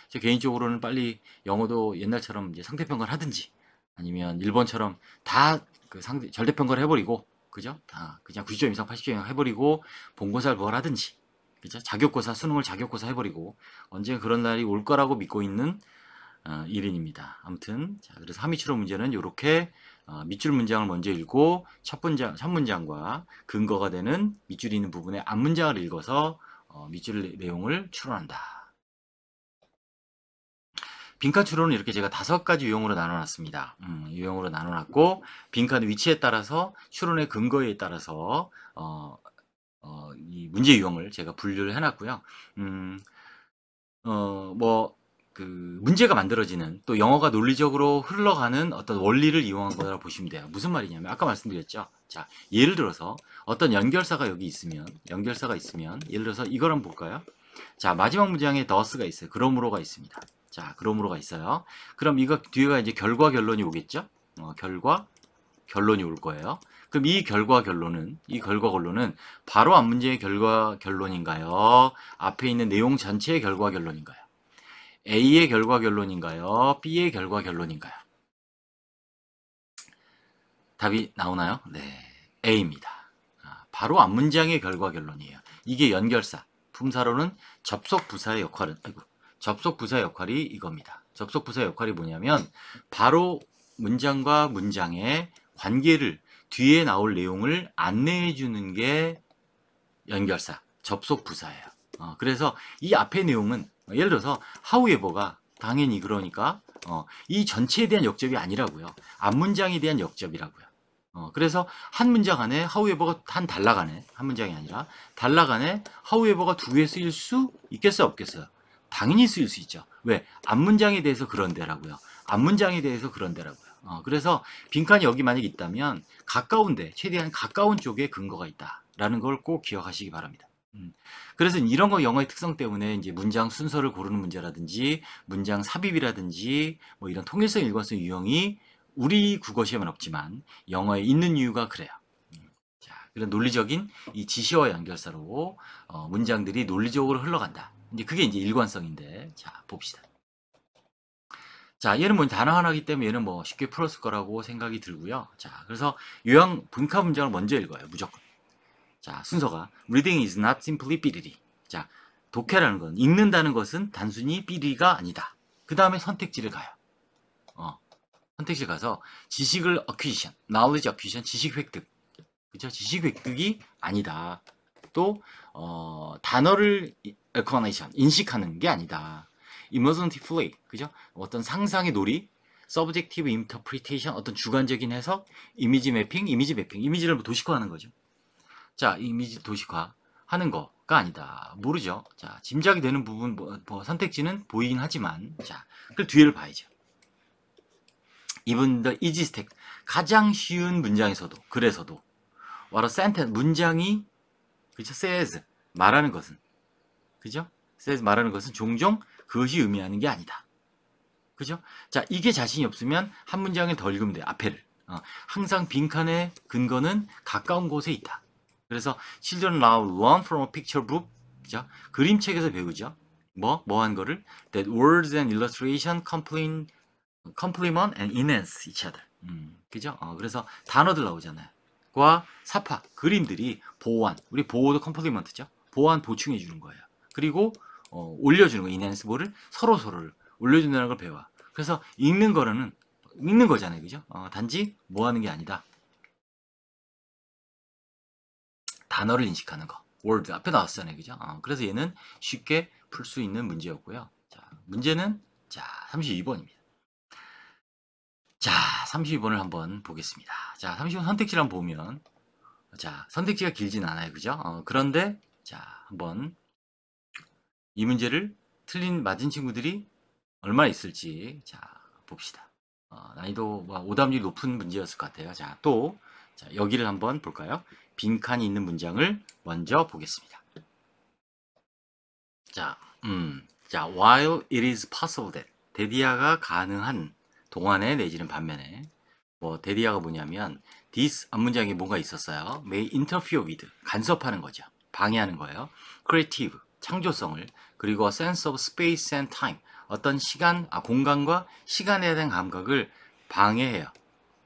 제 개인적으로는 빨리 영어도 옛날처럼 이제 상대평가를 하든지 아니면 일본처럼 다 그 절대평가를 해버리고 그죠? 다 그냥 90점 이상 80점 이상 해버리고 본고사를 뭘 하든지 그죠? 자격고사, 수능을 자격고사 해버리고 언젠가 그런 날이 올 거라고 믿고 있는 1인입니다. 아무튼 자, 그래서 함의추론 문제는 이렇게 밑줄 문장을 먼저 읽고 첫 문장과 근거가 되는 밑줄이 있는 부분의 앞문장을 읽어서 밑줄 내용을 추론한다. 빈칸 추론은 이렇게 제가 5가지 유형으로 나눠놨습니다. 유형으로 나눠놨고 빈칸 위치에 따라서 추론의 근거에 따라서 이 문제 유형을 제가 분류를 해놨고요. 문제가 만들어지는 또 영어가 논리적으로 흘러가는 어떤 원리를 이용한 거라고 보시면 돼요. 무슨 말이냐면 아까 말씀드렸죠. 자, 예를 들어서 어떤 연결사가 여기 있으면 예를 들어서 이걸 한번 볼까요? 자, 마지막 문장에 thus가 있어요. 그러므로가 있습니다. 자, 그러므로가 있어요. 그럼 이거 뒤에가 이제 결과 결론이 오겠죠? 결과 결론이 올 거예요. 그럼 이 결과 결론은 바로 앞 문제의 결과 결론인가요? 앞에 있는 내용 전체의 결과 결론인가요? A의 결과 결론인가요? B의 결과 결론인가요? 답이 나오나요? 네, A입니다. 바로 앞 문장의 결과 결론이에요. 이게 연결사. 품사로는 접속 부사의 역할이 이겁니다. 접속 부사의 역할이 뭐냐면 바로 문장과 문장의 관계를 뒤에 나올 내용을 안내해 주는 게 연결사, 접속 부사예요. 그래서 이 앞의 내용은 예를 들어서 however가 당연히 그러니까 이 전체에 대한 역접이 아니라고요. 앞 문장에 대한 역접이라고요. 그래서 한 문장 안에 however가 한 단락 안에 한 문장이 아니라 단락 안에 however가 2개 쓰일 수 있겠어요, 없겠어요? 당연히 쓰일 수 있죠. 왜? 앞 문장에 대해서 그런데라고요. 앞 문장에 대해서 그런데라고요. 그래서 빈칸이 여기 만약 있다면 가까운데 최대한 가까운 쪽에 근거가 있다라는 걸 꼭 기억하시기 바랍니다. 그래서 이런 거 영어의 특성 때문에 이제 문장 순서를 고르는 문제라든지 문장 삽입이라든지 뭐 이런 통일성, 일관성 유형이 우리 국어 시험은 없지만 영어에 있는 이유가 그래요. 자, 그런 논리적인 이 지시와 연결사로 문장들이 논리적으로 흘러간다. 이제 그게 이제 일관성인데, 자 봅시다. 자, 얘는 뭐 단어 하나이기 때문에 얘는 뭐 쉽게 풀었을 거라고 생각이 들고요. 자, 그래서 유형 분카 문장을 먼저 읽어요, 무조건. 자, 순서가 reading is not simply 삐리리. 자, 독해라는 건 읽는다는 것은 단순히 삐리가 아니다. 그 다음에 선택지를 가요. 선택지 가서 지식을 acquisition, knowledge acquisition, 지식 획득. 그죠? 지식 획득이 아니다. 또 단어를 recognition, 인식하는 게 아니다. imaginatively, 그죠? 어떤 상상의 놀이, subjective interpretation, 어떤 주관적인 해석, 이미지 매핑, 이미지를 도식화하는 거죠. 자, 이미지 도식화 하는 거가 아니다. 모르죠. 자, 짐작이 되는 부분, 선택지는 보이긴 하지만, 자, 그 뒤를 봐야죠. even the easiest text, 가장 쉬운 문장에서도, 그래서도, what a sentence, 문장이, 그죠? says, 말하는 것은, 그죠? says, 말하는 것은 종종 그것이 의미하는 게 아니다. 그죠? 자, 이게 자신이 없으면 한 문장을 더 읽으면 돼, 앞에를. 항상 빈칸의 근거는 가까운 곳에 있다. 그래서 children now learn from a picture book. 그죠? 그림책에서 배우죠. 한 거를 that words and illustration complement and enhance each other. 그죠? 그래서 단어들 나오잖아요. 과 사파, 그림들이 보완, 우리 보호도 컴플리먼트죠. 보완, 보충해 주는 거예요. 그리고 올려주는 거, enhance 뭐를 서로를 올려준다는 걸 배워. 그래서 읽는 거잖아요, 그죠? 단지 뭐 하는 게 아니다. 단어를 인식하는 거. word 앞에 나왔잖아요, 그죠? 그래서 얘는 쉽게 풀 수 있는 문제였고요. 자, 문제는 32번입니다. 자, 32번을 한번 보겠습니다. 자, 32번 선택지를 한번 보면, 자, 선택지가 길진 않아요, 그죠? 그런데, 자, 한번 이 문제를 맞은 친구들이 얼마나 있을지, 자, 봅시다. 난이도 오답률이 높은 문제였을 것 같아요. 자, 또, 자, 여기를 한번 볼까요? 빈칸이 있는 문장을 먼저 보겠습니다. 자, while it is possible that, 데디아가 가능한 동안에 내지는 반면에, 데디아가 뭐냐면, this 앞문장에 뭔가 있었어요. may interfere with, 간섭하는 거죠. 방해하는 거예요. creative, 창조성을, 그리고 sense of space and time, 어떤 공간과 시간에 대한 감각을 방해해요.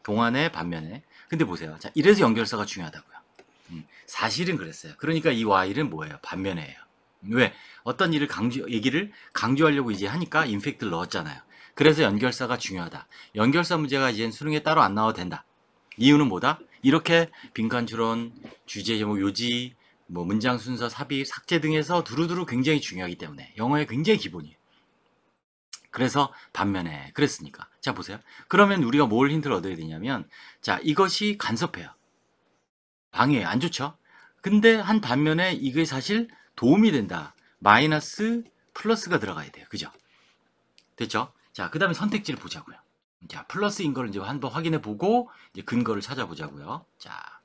동안의 반면에. 근데 보세요. 자, 이래서 연결사가 중요하다고요. 사실은 그랬어요. 그러니까 이 while은 뭐예요? 반면에예요. 왜? 어떤 일을 얘기를 강조하려고 이제 하니까 인팩트를 넣었잖아요. 그래서 연결사가 중요하다. 연결사 문제가 이제 수능에 따로 안 나와도 된다. 이유는 뭐다? 이렇게 빈칸 추론, 주제 제목, 요지, 뭐 문장 순서, 삽입, 삭제 등에서 두루두루 굉장히 중요하기 때문에 영어의 굉장히 기본이에요. 그래서 반면에 그랬으니까. 자 보세요. 그러면 우리가 뭘 힌트를 얻어야 되냐면, 자 이것이 간섭해요. 방해해. 안 좋죠? 근데 한 반면에 이게 사실 도움이 된다. 마이너스, 플러스가 들어가야 돼요. 그죠? 됐죠? 자, 그 다음에 선택지를 보자고요. 자, 플러스인 걸 이제 한번 확인해 보고, 이제 근거를 찾아보자고요. 자,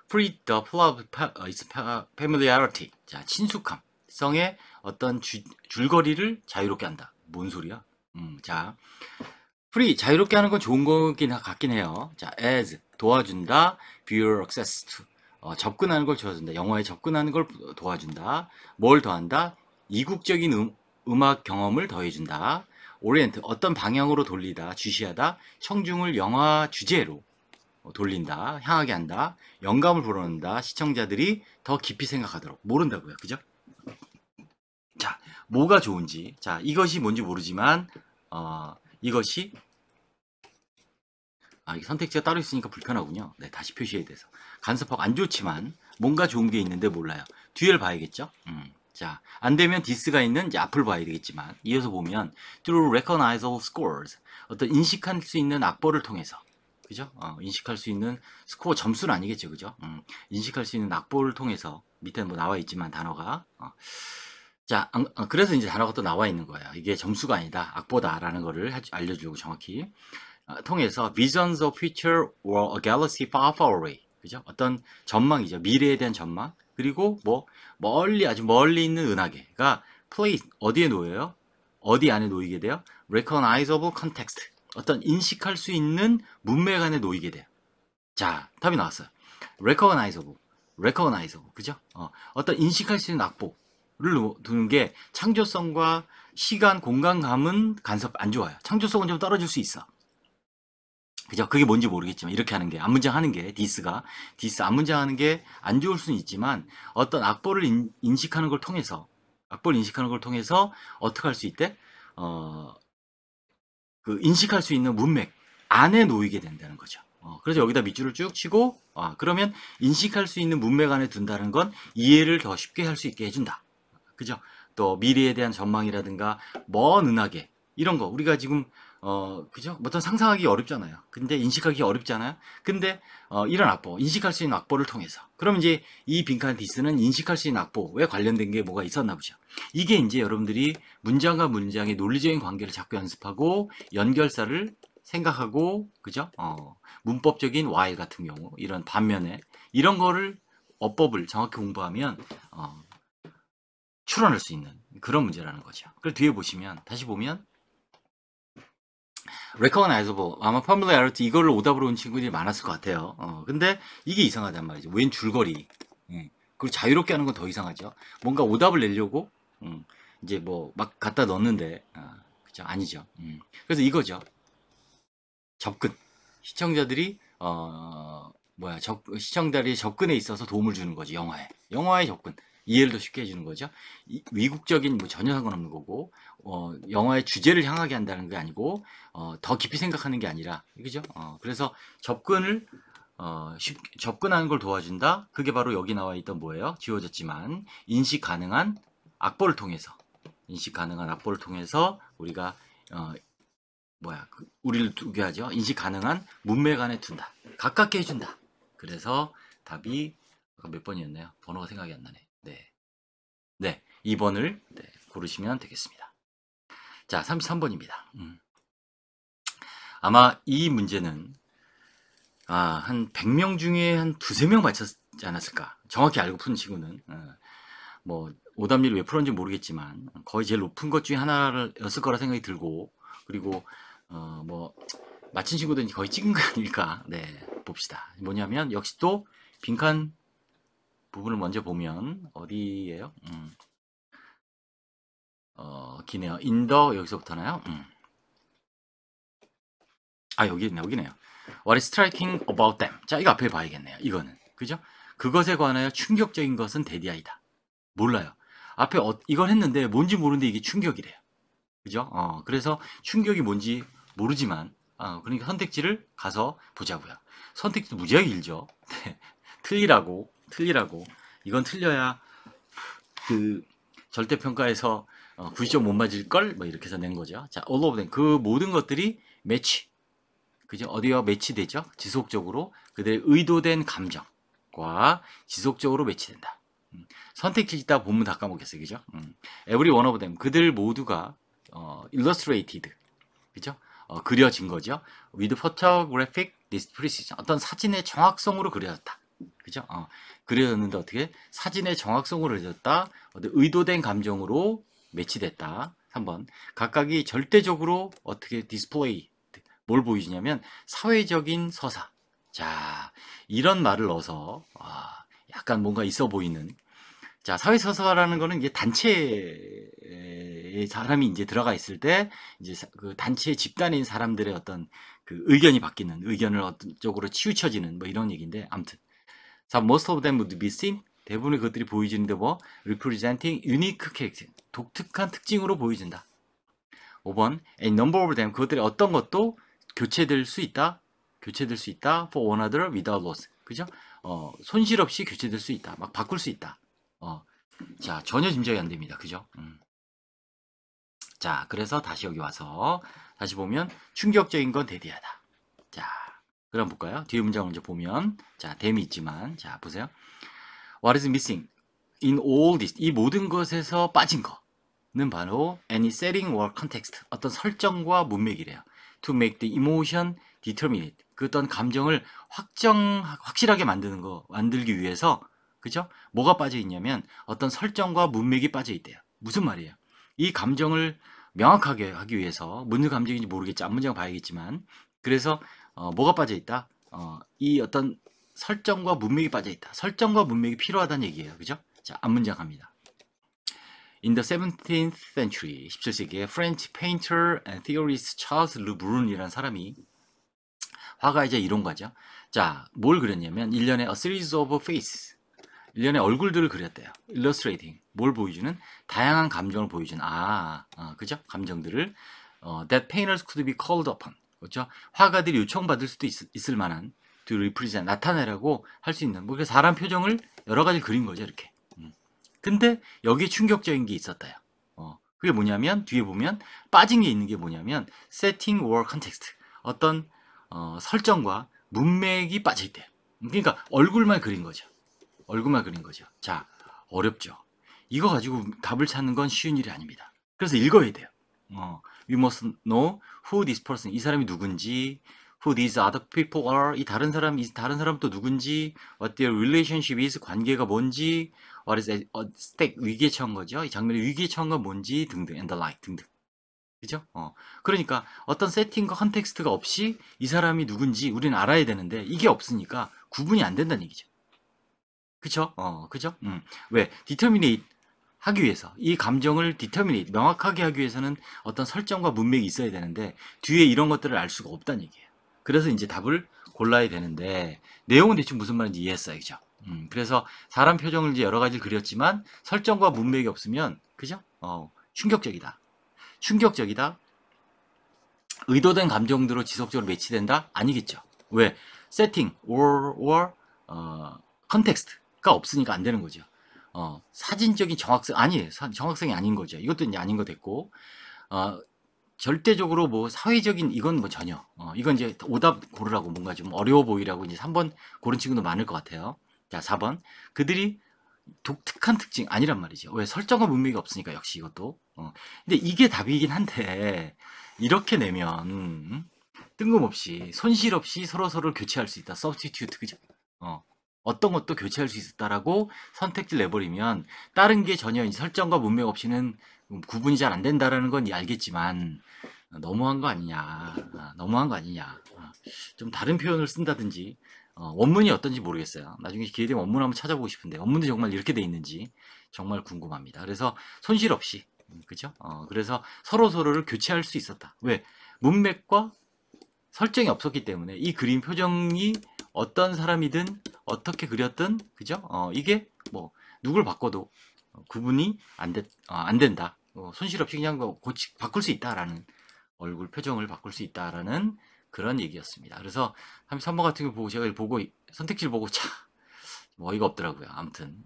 free the flow is familiarity. 자, 친숙함. 성의 어떤 줄거리를 자유롭게 한다. 뭔 소리야? 자, free, 자유롭게 하는 건 좋은 거긴 같긴 해요. 자, as, 도와준다. viewer access to. 접근하는 걸 도와준다. 영화에 접근하는 걸 도와준다. 뭘 더한다? 이국적인 음악 경험을 더해준다. orient, 어떤 방향으로 돌리다, 주시하다. 청중을 영화 주제로 돌린다, 향하게 한다. 영감을 불어넣는다. 시청자들이 더 깊이 생각하도록. 모른다고요. 그죠? 자, 뭐가 좋은지. 자, 이것이 뭔지 모르지만, 이것이 이게 선택지가 따로 있으니까 불편하군요. 네, 다시 표시해야 돼서. 간섭하고 안 좋지만 뭔가 좋은 게 있는데 몰라요. 뒤를 봐야겠죠? 자, 안 되면 디스가 있는 이제 앞을 봐야 되겠지만, 이어서 보면 through recognizable scores, 어떤 인식할 수 있는 악보를 통해서, 그죠? 인식할 수 있는 스코어, 점수는 아니겠죠, 그죠? 인식할 수 있는 악보를 통해서, 밑에 뭐 나와 있지만 단어가 자, 그래서 이제 단어가 또 나와 있는 거예요. 이게 점수가 아니다, 악보다라는 거를 알려주고 정확히 통해서 visions of future or a galaxy far far away, 그죠? 어떤 전망이죠. 미래에 대한 전망. 그리고 뭐 멀리, 아주 멀리 있는 은하계가 place, 어디에 놓여요? 어디 안에 놓이게 돼요? recognizable context, 어떤 인식할 수 있는 문맥 안에 놓이게 돼요. 자, 답이 나왔어요. recognizable, 그죠? 어떤 인식할 수 있는 악보를 두는 게 창조성과 시간, 공간감은 간섭 안 좋아요. 창조성은 좀 떨어질 수 있어. 그죠? 그게 뭔지 모르겠지만 이렇게 하는 게, 앞문장 하는 게, 디스 앞문장 하는 게 안 좋을 수는 있지만, 어떤 악보를 인식하는 걸 통해서, 어떻게 할 수 있대? 그 인식할 수 있는 문맥 안에 놓이게 된다는 거죠. 그래서 여기다 밑줄을 쭉 치고, 그러면 인식할 수 있는 문맥 안에 둔다는 건 이해를 더 쉽게 할 수 있게 해준다. 그죠? 또 미래에 대한 전망이라든가 먼 은하계 이런 거 우리가 지금 그죠? 어떤 상상하기 어렵잖아요. 근데 인식하기 어렵잖아요. 근데 이런 악보, 인식할 수 있는 악보를 통해서, 그럼 이제 이 빈칸 디스는 인식할 수 있는 악보에 관련된 게 뭐가 있었나 보죠. 이게 이제 여러분들이 문장과 문장의 논리적인 관계를 자꾸 연습하고 연결사를 생각하고, 그죠? 문법적인 while 같은 경우, 이런 반면에 이런 거를 어법을 정확히 공부하면 추론할 수 있는 그런 문제라는 거죠. 그리고 뒤에 보시면, 다시 보면 recognizable, 아마 familiarity 이거를 오답으로 온 친구들이 많았을 것 같아요. 근데 이게 이상하단 말이죠. 웬 줄거리. 그리고 자유롭게 하는 건 더 이상하죠. 뭔가 오답을 내려고 이제 뭐 막 갖다 넣는데, 그죠? 아니죠. 그래서 이거죠. 접근. 시청자들이 시청자들이 접근에 있어서 도움을 주는 거지. 영화의 접근, 이해를 더 쉽게 해주는 거죠. 위국적인 뭐 전혀 상관없는 거고, 영화의 주제를 향하게 한다는 게 아니고, 더 깊이 생각하는 게 아니라, 그죠? 그래서 접근하는 걸 도와준다. 그게 바로 여기 나와 있던 뭐예요? 지워졌지만 인식 가능한 악보를 통해서, 우리가 우리를 두게 하죠. 인식 가능한 문맥 안에 둔다. 가깝게 해준다. 그래서 답이 몇 번이었나요? 번호가 생각이 안 나네. 네, 2번을 고르시면 되겠습니다. 자, 33번입니다. 아마 이 문제는 한 100명 중에 한 2~3명 맞췄지 않았을까. 정확히 알고 푼 친구는. 뭐 오답률이 왜 풀었는지 모르겠지만 거의 제일 높은 것 중에 하나였을 거라 생각이 들고, 그리고 뭐 맞힌 친구들은 거의 찍은 거 아닐까. 네, 봅시다. 뭐냐면 역시 또 빈칸 부분을 먼저 보면 어디예요? 기네요. 인더 여기서부터나요? 여기네요. What is striking about them? 자, 이거 앞에 봐야겠네요. 이거는, 그죠? 그것에 관하여 충격적인 것은 대디아이다. 몰라요. 앞에 이걸 했는데 뭔지 모르는데 이게 충격이래요. 그죠? 그래서 충격이 뭔지 모르지만, 그러니까 선택지를 가서 보자고요. 선택지 무지하게 길죠? 네. 틀리라고. 이건 틀려야 그 절대평가에서 90점 못 맞을걸? 뭐 이렇게 해서 낸 거죠. 자, all of them. 그 모든 것들이 매치. 그죠? 어디와 매치되죠? 지속적으로 그들의 의도된 감정과 지속적으로 매치된다. 선택지 있다 보면 다 까먹겠어요. 그죠? Every one of them. 그들 모두가 illustrated. 그죠? 그려진 거죠. With photographic precision. 어떤 사진의 정확성으로 그려졌다. 그죠? 그려졌는데 어떻게? 사진의 정확성으로 그려졌다. 의도된 감정으로 매치됐다. 3번. 각각이 절대적으로 어떻게 디스플레이, 뭘 보여주냐면 사회적인 서사. 자, 이런 말을 넣어서 약간 뭔가 있어 보이는. 자, 사회서사라는 거는 이제 단체에 사람이 이제 들어가 있을 때 이제 그 단체 집단인 사람들의 어떤 그 의견이 바뀌는, 의견을 어떤 쪽으로 치우쳐지는 뭐 이런 얘기인데, 아무튼 자, most of them would be seen. 대부분의 것들이 보여지는데 뭐 representing unique character. 독특한 특징으로 보여진다. 5번 a number of them. 그것들이 어떤 것도 교체될 수 있다. 교체될 수 있다. for one another without loss. 그죠? 손실 없이 교체될 수 있다. 막 바꿀 수 있다. 자, 전혀 짐작이 안 됩니다. 그죠? 자, 그래서 다시 여기 와서 다시 보면 충격적인 건 대대하다. 자, 그럼 볼까요? 뒤에 문장 먼저 보면 자, 댐이 있지만 자, 보세요. What is missing in all this? 이 모든 것에서 빠진 거는 바로 any setting or context. 어떤 설정과 문맥이래요. To make the emotion determinate. 그 어떤 감정을 확실하게 만들기 위해서 그죠? 뭐가 빠져 있냐면 어떤 설정과 문맥이 빠져 있대요. 무슨 말이에요? 이 감정을 명확하게 하기 위해서 무슨 감정인지 모르겠지. 앞문장 봐야겠지만 그래서 뭐가 빠져 있다? 이 어떤 설정과 문맥이 빠져 있다. 설정과 문맥이 필요하다는 얘기예요. 그죠? 자, 앞문장 갑니다. In the 17th century, 17세기에 French painter and theorist Charles Le Brun이라는 사람이 화가이자 이론가죠. 자, 뭘 그렸냐면 1년에 a series of faces. 1년에 얼굴들을 그렸대요. illustrating. 뭘 보여주는? 다양한 감정을 보여주는. 그죠? 감정들을 that painters could be called upon. 그렇죠? 화가들이 요청받을 수도 있을 만한 to represent, 나타내라고 할 수 있는. 뭐 사람 표정을 여러 가지 그린 거죠, 이렇게. 근데 여기에 충격적인 게 있었다요. 그게 뭐냐면 뒤에 보면 빠진 게 있는 게 뭐냐면 setting or context. 어떤 설정과 문맥이 빠져 있대요. 그러니까 얼굴만 그린 거죠. 얼굴만 그린 거죠. 자, 어렵죠. 이거 가지고 답을 찾는 건 쉬운 일이 아닙니다. 그래서 읽어야 돼요. We must know who this person, 이 사람이 누군지, who these other people are, 이 다른 사람 또 누군지, what their relationship is, 관계가 뭔지, what is at stake, 위기에 처한 거죠. 이 장면의 위기에 처한 건 뭔지 등등, and the like 등등. 그죠? 그러니까 어떤 세팅과 컨텍스트가 없이 이 사람이 누군지 우리는 알아야 되는데 이게 없으니까 구분이 안 된다는 얘기죠. 그쵸? 그죠? 왜? determinate 하기 위해서 이 감정을 determinate 명확하게 하기 위해서는 어떤 설정과 문맥이 있어야 되는데 뒤에 이런 것들을 알 수가 없다는 얘기예요. 그래서 이제 답을 골라야 되는데 내용은 대충 무슨 말인지 이해했어요. 그죠? 그래서 사람 표정을 이제 여러 가지 그렸지만 설정과 문맥이 없으면 그죠? 충격적이다. 의도된 감정대로 지속적으로 매치된다? 아니겠죠. 왜? 세팅 or 컨텍스트가 없으니까 안 되는 거죠. 사진적인 정확성 아니에요. 정확성이 아닌 거죠. 이것도 이제 아닌 거 됐고 절대적으로 뭐 사회적인 이건 뭐 전혀 이건 이제 오답 고르라고 뭔가 좀 어려워 보이라고 이제 3번 고른 친구도 많을 것 같아요. 자, 4번 그들이 독특한 특징 아니란 말이죠. 왜? 설정과 문맥이 없으니까 역시 이것도. 근데 이게 답이긴 한데 이렇게 내면 뜬금없이 손실 없이 서로를 교체할 수 있다. substitute 그죠? 어떤 것도 교체할 수 있었다라고 선택지를 내버리면 다른 게 전혀 이제 설정과 문맥 없이는 구분이 잘 안 된다라는 건 알겠지만 너무한 거 아니냐. 너무한 거 아니냐. 좀 다른 표현을 쓴다든지 원문이 어떤지 모르겠어요. 나중에 기회 되면 원문 한번 찾아보고 싶은데 원문도 정말 이렇게 돼 있는지 정말 궁금합니다. 그래서 손실 없이 그죠? 그래서 서로를 교체할 수 있었다. 왜? 문맥과 설정이 없었기 때문에 이 그림 표정이 어떤 사람이든 어떻게 그렸든 그죠? 이게 뭐 누굴 바꿔도 구분이 안 된다. 손실 없이 그냥 바꿀 수 있다라는, 얼굴 표정을 바꿀 수 있다라는 그런 얘기였습니다. 그래서 33번 같은 거 보고 제가 보고 선택지를 보고 참 어이가 없더라고요. 아무튼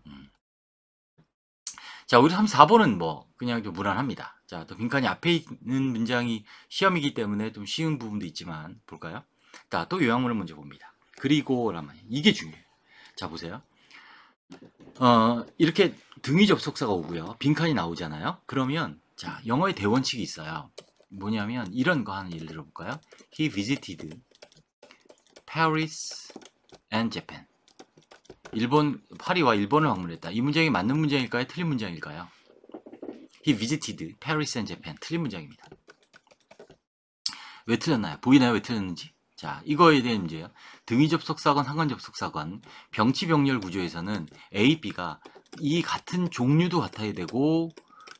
자, 우리 34번은 뭐 그냥 좀 무난합니다. 자, 또 빈칸이 앞에 있는 문장이 시험이기 때문에 좀 쉬운 부분도 있지만 볼까요? 자, 또 요약문을 먼저 봅니다. 그리고 라면 이게 중요해요. 자, 보세요. 이렇게 등위 접속사가 오고요. 빈칸이 나오잖아요. 그러면 자, 영어의 대원칙이 있어요. 뭐냐면 이런 거 하나 예를 들어 볼까요? He visited Paris and Japan. 파리와 일본을 방문했다. 이 문장이 맞는 문장일까요? 틀린 문장일까요? He visited Paris and Japan. 틀린 문장입니다. 왜 틀렸나요? 보이나요? 왜 틀렸는지? 자, 이거에 대한 문제예요. 등위 접속사건, 상관 접속사건, 병치병렬 구조에서는 A, B가 이 같은 종류도 같아야 되고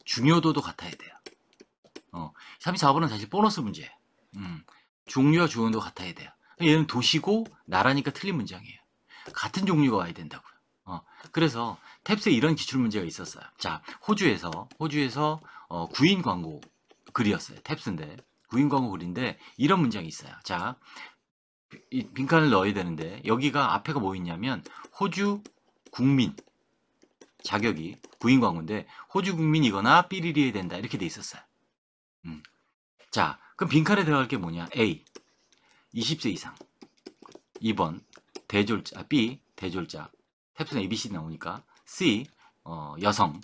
중요도도 같아야 돼요. 34번은 사실 보너스 문제예요. 종류와 주어도 같아야 돼요. 얘는 도시고 나라니까 틀린 문장이에요. 같은 종류가 와야 된다고요. 그래서 탭스에 이런 기출 문제가 있었어요. 자, 호주에서 구인 광고 글이었어요. 탭스인데 구인 광고 글인데 이런 문장이 있어요. 자, 이 빈칸을 넣어야 되는데 여기가 앞에가 뭐 있냐면 호주 국민 자격이 구인 광고인데 호주 국민이거나 삐리리해야 된다 이렇게 돼 있었어요. 자, 그럼 빈칸에 들어갈 게 뭐냐? A 20세 이상, 2번 대졸자, B 대졸자, 탭스는 ABC 나오니까, C 여성,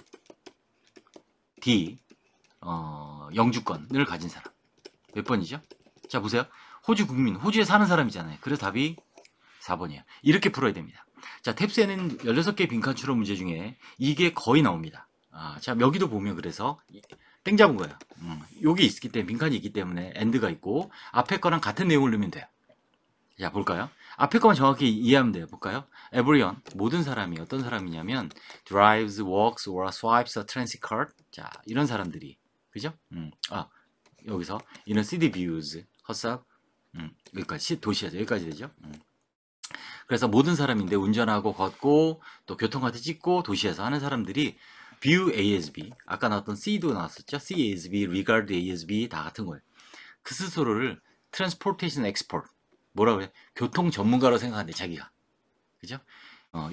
D 영주권을 가진 사람. 몇 번이죠? 자, 보세요. 호주 국민, 호주에 사는 사람이잖아요. 그래서 답이 4번이에요. 이렇게 풀어야 됩니다. 자, 탭스에는 16개 빈칸 추론 문제 중에 이게 거의 나옵니다. 자, 여기도 보면 그래서 땡 잡은 거예요. 여기 있기 때문에, 빈칸이 있기 때문에 엔드가 있고 앞에 거랑 같은 내용을 넣으면 돼요. 자, 볼까요? 앞에 거만 정확히 이해하면 돼요. 볼까요? Everyone, 모든 사람이 어떤 사람이냐면 drives, walks, or swipes a transit card. 자, 이런 사람들이, 그죠? 여기서 이런 city views, herself, 여기까지 도시에서 여기까지 되죠. 그래서 모든 사람인데 운전하고 걷고 또 교통카드 찍고 도시에서 하는 사람들이 view A as B, 아까 나왔던 C도 나왔었죠. C as B, regard A as B 다 같은 거예요. 그 스스로를 transportation expert, 뭐라고 해? 교통 전문가로 생각하는데 자기가, 그죠?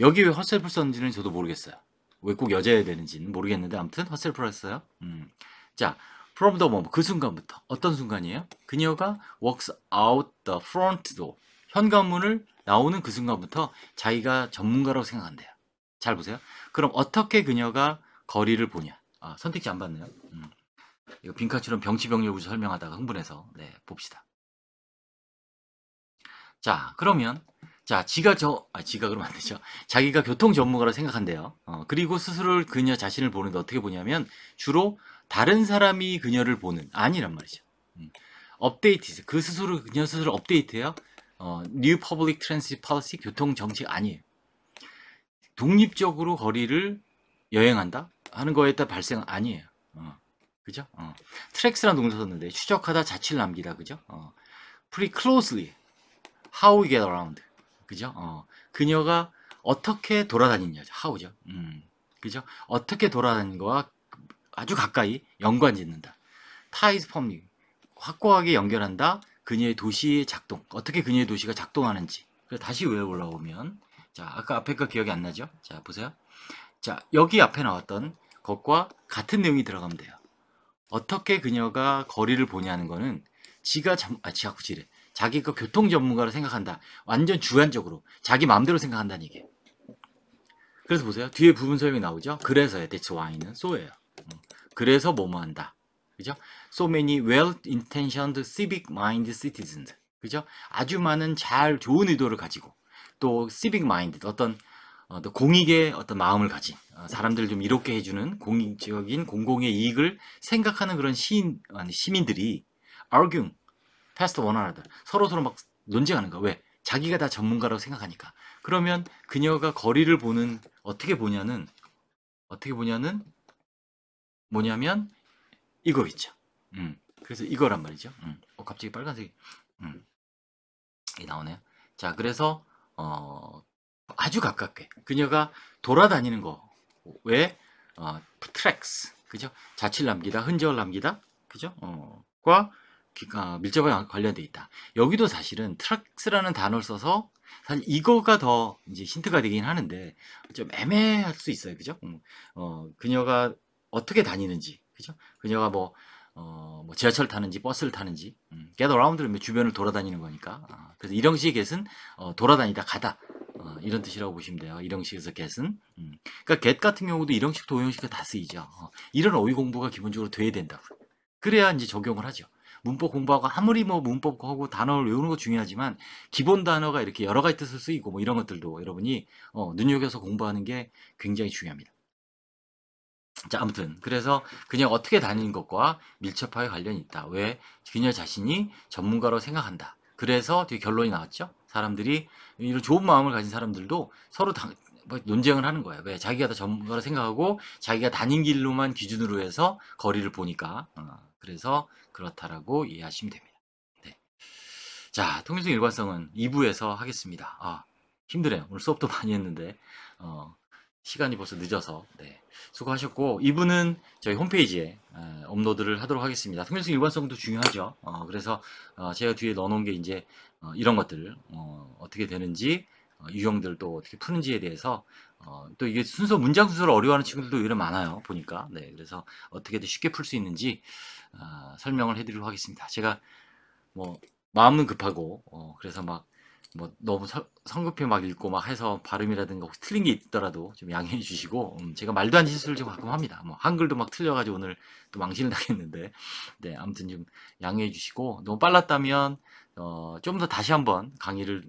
여기 왜 헛셀프를 썼는지는 저도 모르겠어요. 왜 꼭 여자여야 되는지는 모르겠는데 아무튼 헛셀프를 했어요. 자, from the moment, 그 순간부터. 어떤 순간이에요? 그녀가 walks out the front door, 현관문을 나오는 그 순간부터 자기가 전문가라고 생각한대요. 잘 보세요. 그럼 어떻게 그녀가 거리를 보냐? 선택지 안 받네요. 이거 빈칸처럼 병치병렬구조 설명하다가 흥분해서 봅시다. 자, 그러면 지가 그러면 안 되죠. 자기가 교통 전문가로 생각한대요. 그리고 스스로를 그녀 자신을 보는데 어떻게 보냐면 주로 다른 사람이 그녀를 보는, 아니란 말이죠. 업데이트, 그녀 스스로 업데이트해요. New Public Transit Policy, 교통 정책 아니에요. 독립적으로 거리를 여행한다 하는 거에 따라 발생 아니에요. 그죠? 트랙스라는 동사 썼는데 추적하다, 자취를 남기다, 그죠? Pretty closely how we get around, 그죠? 그녀가 어떻게 돌아다니냐, how죠. 그죠? 어떻게 돌아다니는 거와 아주 가까이 연관 짓는다. ties firmly, 확고하게 연결한다. 그녀의 도시의 작동, 어떻게 그녀의 도시가 작동하는지. 그래서 다시 왜 올라오면, 자, 아까 앞에 거 기억이 안 나죠? 자, 보세요. 자, 여기 앞에 나왔던 것과 같은 내용이 들어가면 돼요. 어떻게 그녀가 거리를 보냐는 거는 지가 구지래. 자기가 교통 전문가로 생각한다. 완전 주관적으로 자기 마음대로 생각한다는 얘기예요. 그래서 보세요. 뒤에 부분 설명이 나오죠. 그래서요. That's why는 so예요. 그래서 뭐뭐 한다. 그죠? So many well-intentioned civic-minded citizens. 그죠? 아주 많은 좋은 의도를 가지고 또 civic-minded, 어떤 공익의 어떤 마음을 가진 사람들을 좀 이롭게 해주는 공익적인 공공의 이익을 생각하는 그런 시민들이 arguing past one another, 서로 막 논쟁하는 거야. 왜? 자기가 다 전문가라고 생각하니까. 그러면 그녀가 거리를 보는, 어떻게 보냐는 뭐냐면 이거 있죠. 그래서 이거란 말이죠. 갑자기 빨간색이 나오네요. 자, 그래서 아주 가깝게 그녀가 돌아다니는 거, 왜? 트랙스, 그죠? 자취를 남기다, 흔적을 남기다, 그죠? 과 밀접하게 관련돼 있다. 여기도 사실은 트랙스라는 단어를 써서 사실 이거가 더 이제 힌트가 되긴 하는데 좀 애매할 수 있어요, 그죠? 그녀가 어떻게 다니는지, 그죠? 그녀가 뭐 지하철 타는지 버스를 타는지, get around는 주변을 돌아다니는 거니까. 그래서 일형식의 get은 돌아다니다 가다. 이런 뜻이라고 보시면 돼요. 일형식에서 get은. 그러니까 get 같은 경우도 일형식, 도형식이 다 쓰이죠. 이런 어휘 공부가 기본적으로 돼야 된다고요. 그래야 이제 적용을 하죠. 문법 공부하고 아무리 뭐 문법하고 단어를 외우는 거 중요하지만 기본 단어가 이렇게 여러 가지 뜻을 쓰이고 뭐 이런 것들도 여러분이 눈여겨서 공부하는 게 굉장히 중요합니다. 자, 아무튼 그래서 그냥 어떻게 다니는 것과 밀접하게 관련이 있다. 왜? 그녀 자신이 전문가로 생각한다. 그래서 뒤에 결론이 나왔죠. 사람들이 이런 좋은 마음을 가진 사람들도 서로 뭐 논쟁을 하는 거예요. 왜? 자기가 다 전문가로 생각하고 자기가 다닌 길로만 기준으로 해서 거리를 보니까. 그래서 그렇다라고 이해하시면 됩니다. 네. 자, 통일성 일관성은 2부에서 하겠습니다. 힘드네요. 오늘 수업도 많이 했는데 시간이 벌써 늦어서. 네. 수고하셨고 2부는 저희 홈페이지에 업로드를 하도록 하겠습니다. 통일성 일관성도 중요하죠. 그래서 제가 뒤에 넣어놓은 게 이제 이런 것들 어떻게 되는지 유형들 또 어떻게 푸는지에 대해서 또 이게 문장 순서를 어려워하는 친구들도 의외로 많아요. 보니까. 네. 그래서 어떻게든 쉽게 풀 수 있는지 설명을 해드리도록 하겠습니다. 제가 뭐 마음은 급하고 그래서 막 뭐 너무 성급히 막 읽고 막 해서 발음이라든가 혹시 틀린 게 있더라도 좀 양해해 주시고 제가 말도 안 되는 실수를 좀 가끔 합니다. 뭐 한글도 막 틀려가지고 오늘 또 망신을 당했는데 네 아무튼 좀 양해해 주시고 너무 빨랐다면 좀 더 다시 한번 강의를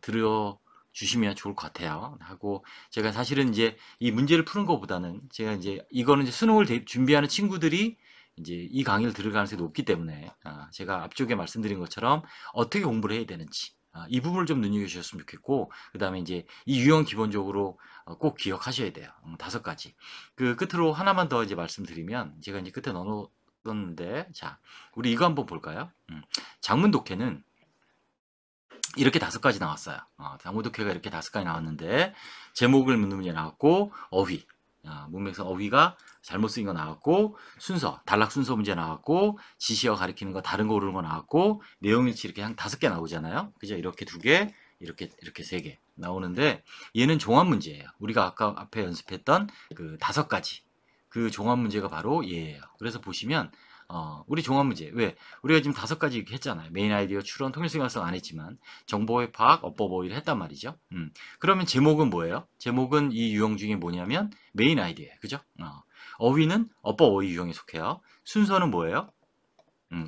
들어 주시면 좋을 것 같아요. 하고 제가 사실은 이제 이 문제를 푸는 것보다는 제가 이제 이거는 이제 수능을 준비하는 친구들이 이제 이 강의를 들을 가능성이 높기 때문에 제가 앞쪽에 말씀드린 것처럼 어떻게 공부를 해야 되는지 이 부분을 좀 눈여겨주셨으면 좋겠고 그 다음에 이제 이 유형 기본적으로 꼭 기억하셔야 돼요. 5가지. 그 끝으로 하나만 더 이제 말씀드리면 제가 이제 끝에 넣어놓았는데 자 우리 이거 한번 볼까요? 장문 독해는 이렇게 5가지 나왔어요. 장문 독해가 이렇게 5가지 나왔는데 제목을 묻는 문제 나왔고 어휘 문맥상 어휘가 잘못 쓰인 거 나왔고 순서 단락 순서 문제 나왔고 지시어 가리키는 거 다른 거 고르는 거 나왔고 내용일치 이렇게 한 5개 나오잖아요. 그죠? 이렇게 2개 이렇게 3개 나오는데 얘는 종합 문제예요. 우리가 아까 앞에 연습했던 그 5가지 그 종합 문제가 바로 얘예요. 그래서 보시면 우리 종합 문제 왜 우리가 지금 5가지 했잖아요. 메인 아이디어 추론 통일성 활성 안 했지만 정보의 파악 어법 어휘를 했단 말이죠. 그러면 제목은 뭐예요? 제목은 이 유형 중에 뭐냐면 메인 아이디어예요. 그죠? 어휘는 어법 어휘 유형에 속해요. 순서는 뭐예요?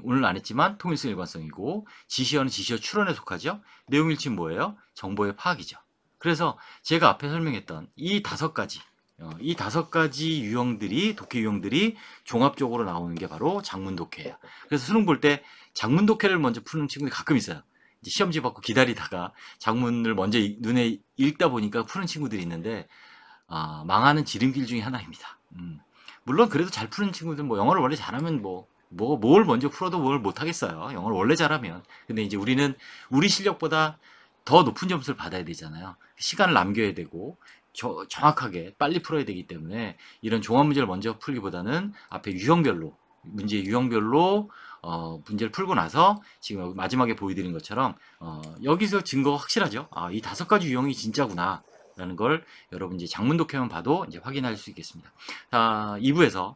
오늘 안 했지만 통일성 일관성이고 지시어는 지시어 추론에 속하죠. 내용일치는 뭐예요? 정보의 파악이죠. 그래서 제가 앞에 설명했던 이 5가지 이 5가지 유형들이 독해 유형들이 종합적으로 나오는 게 바로 장문 독해예요. 그래서 수능 볼 때 장문 독해를 먼저 푸는 친구들이 가끔 있어요. 이제 시험지 받고 기다리다가 장문을 먼저 눈에 읽다 보니까 푸는 친구들이 있는데 망하는 지름길 중에 하나입니다. 물론 그래도 잘 푸는 친구들 뭐 영어를 원래 잘하면 뭘 먼저 풀어도 뭘 못하겠어요. 영어를 원래 잘하면. 근데 이제 우리는 우리 실력보다 더 높은 점수를 받아야 되잖아요. 시간을 남겨야 되고 정확하게 빨리 풀어야 되기 때문에 이런 종합 문제를 먼저 풀기보다는 앞에 유형별로 문제 유형별로 문제를 풀고 나서 지금 여기 마지막에 보여드린 것처럼 여기서 증거가 확실하죠. 이 5가지 유형이 진짜구나 라는 걸 여러분 이제 장문 독해만 봐도 이제 확인할 수 있겠습니다. 2부에서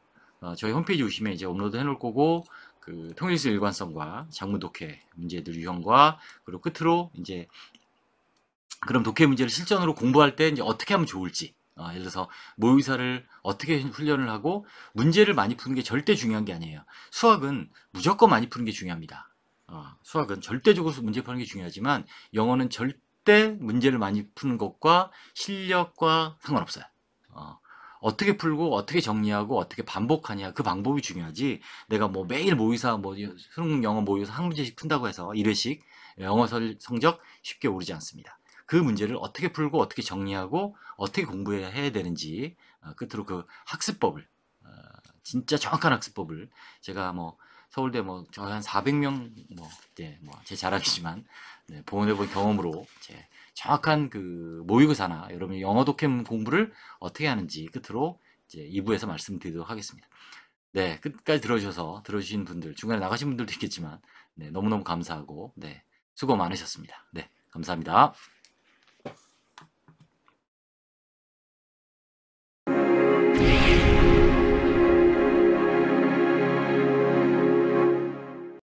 저희 홈페이지 오시면 이제 업로드 해놓을 거고 그 통일성 일관성과 장문 독해 문제들 유형과 그리고 끝으로 이제 그럼 독해 문제를 실전으로 공부할 때 이제 어떻게 하면 좋을지 예를 들어서 모의사를 어떻게 훈련을 하고 문제를 많이 푸는 게 절대 중요한 게 아니에요. 수학은 무조건 많이 푸는 게 중요합니다. 수학은 절대적으로 문제 푸는 게 중요하지만 영어는 절대 문제를 많이 푸는 것과 실력과 상관없어요. 어떻게 풀고 어떻게 정리하고 어떻게 반복하냐 그 방법이 중요하지 내가 뭐 매일 모의사 수능 영어 모의사 한 문제씩 푼다고 해서 1회씩 영어 성적 쉽게 오르지 않습니다. 그 문제를 어떻게 풀고 어떻게 정리하고 어떻게 공부해야 되는지 끝으로 그 학습법을 진짜 정확한 학습법을 제가 뭐 서울대 저희 한 400명 제 자랑이지만 보내본 경험으로 제 정확한 그 모의고사나 여러분이 영어 독해 공부를 어떻게 하는지 끝으로 이제 2부에서 말씀드리도록 하겠습니다. 네, 끝까지 들어주신 분들, 중간에 나가신 분들도 있겠지만, 네, 너무너무 감사하고, 네, 수고 많으셨습니다. 네, 감사합니다.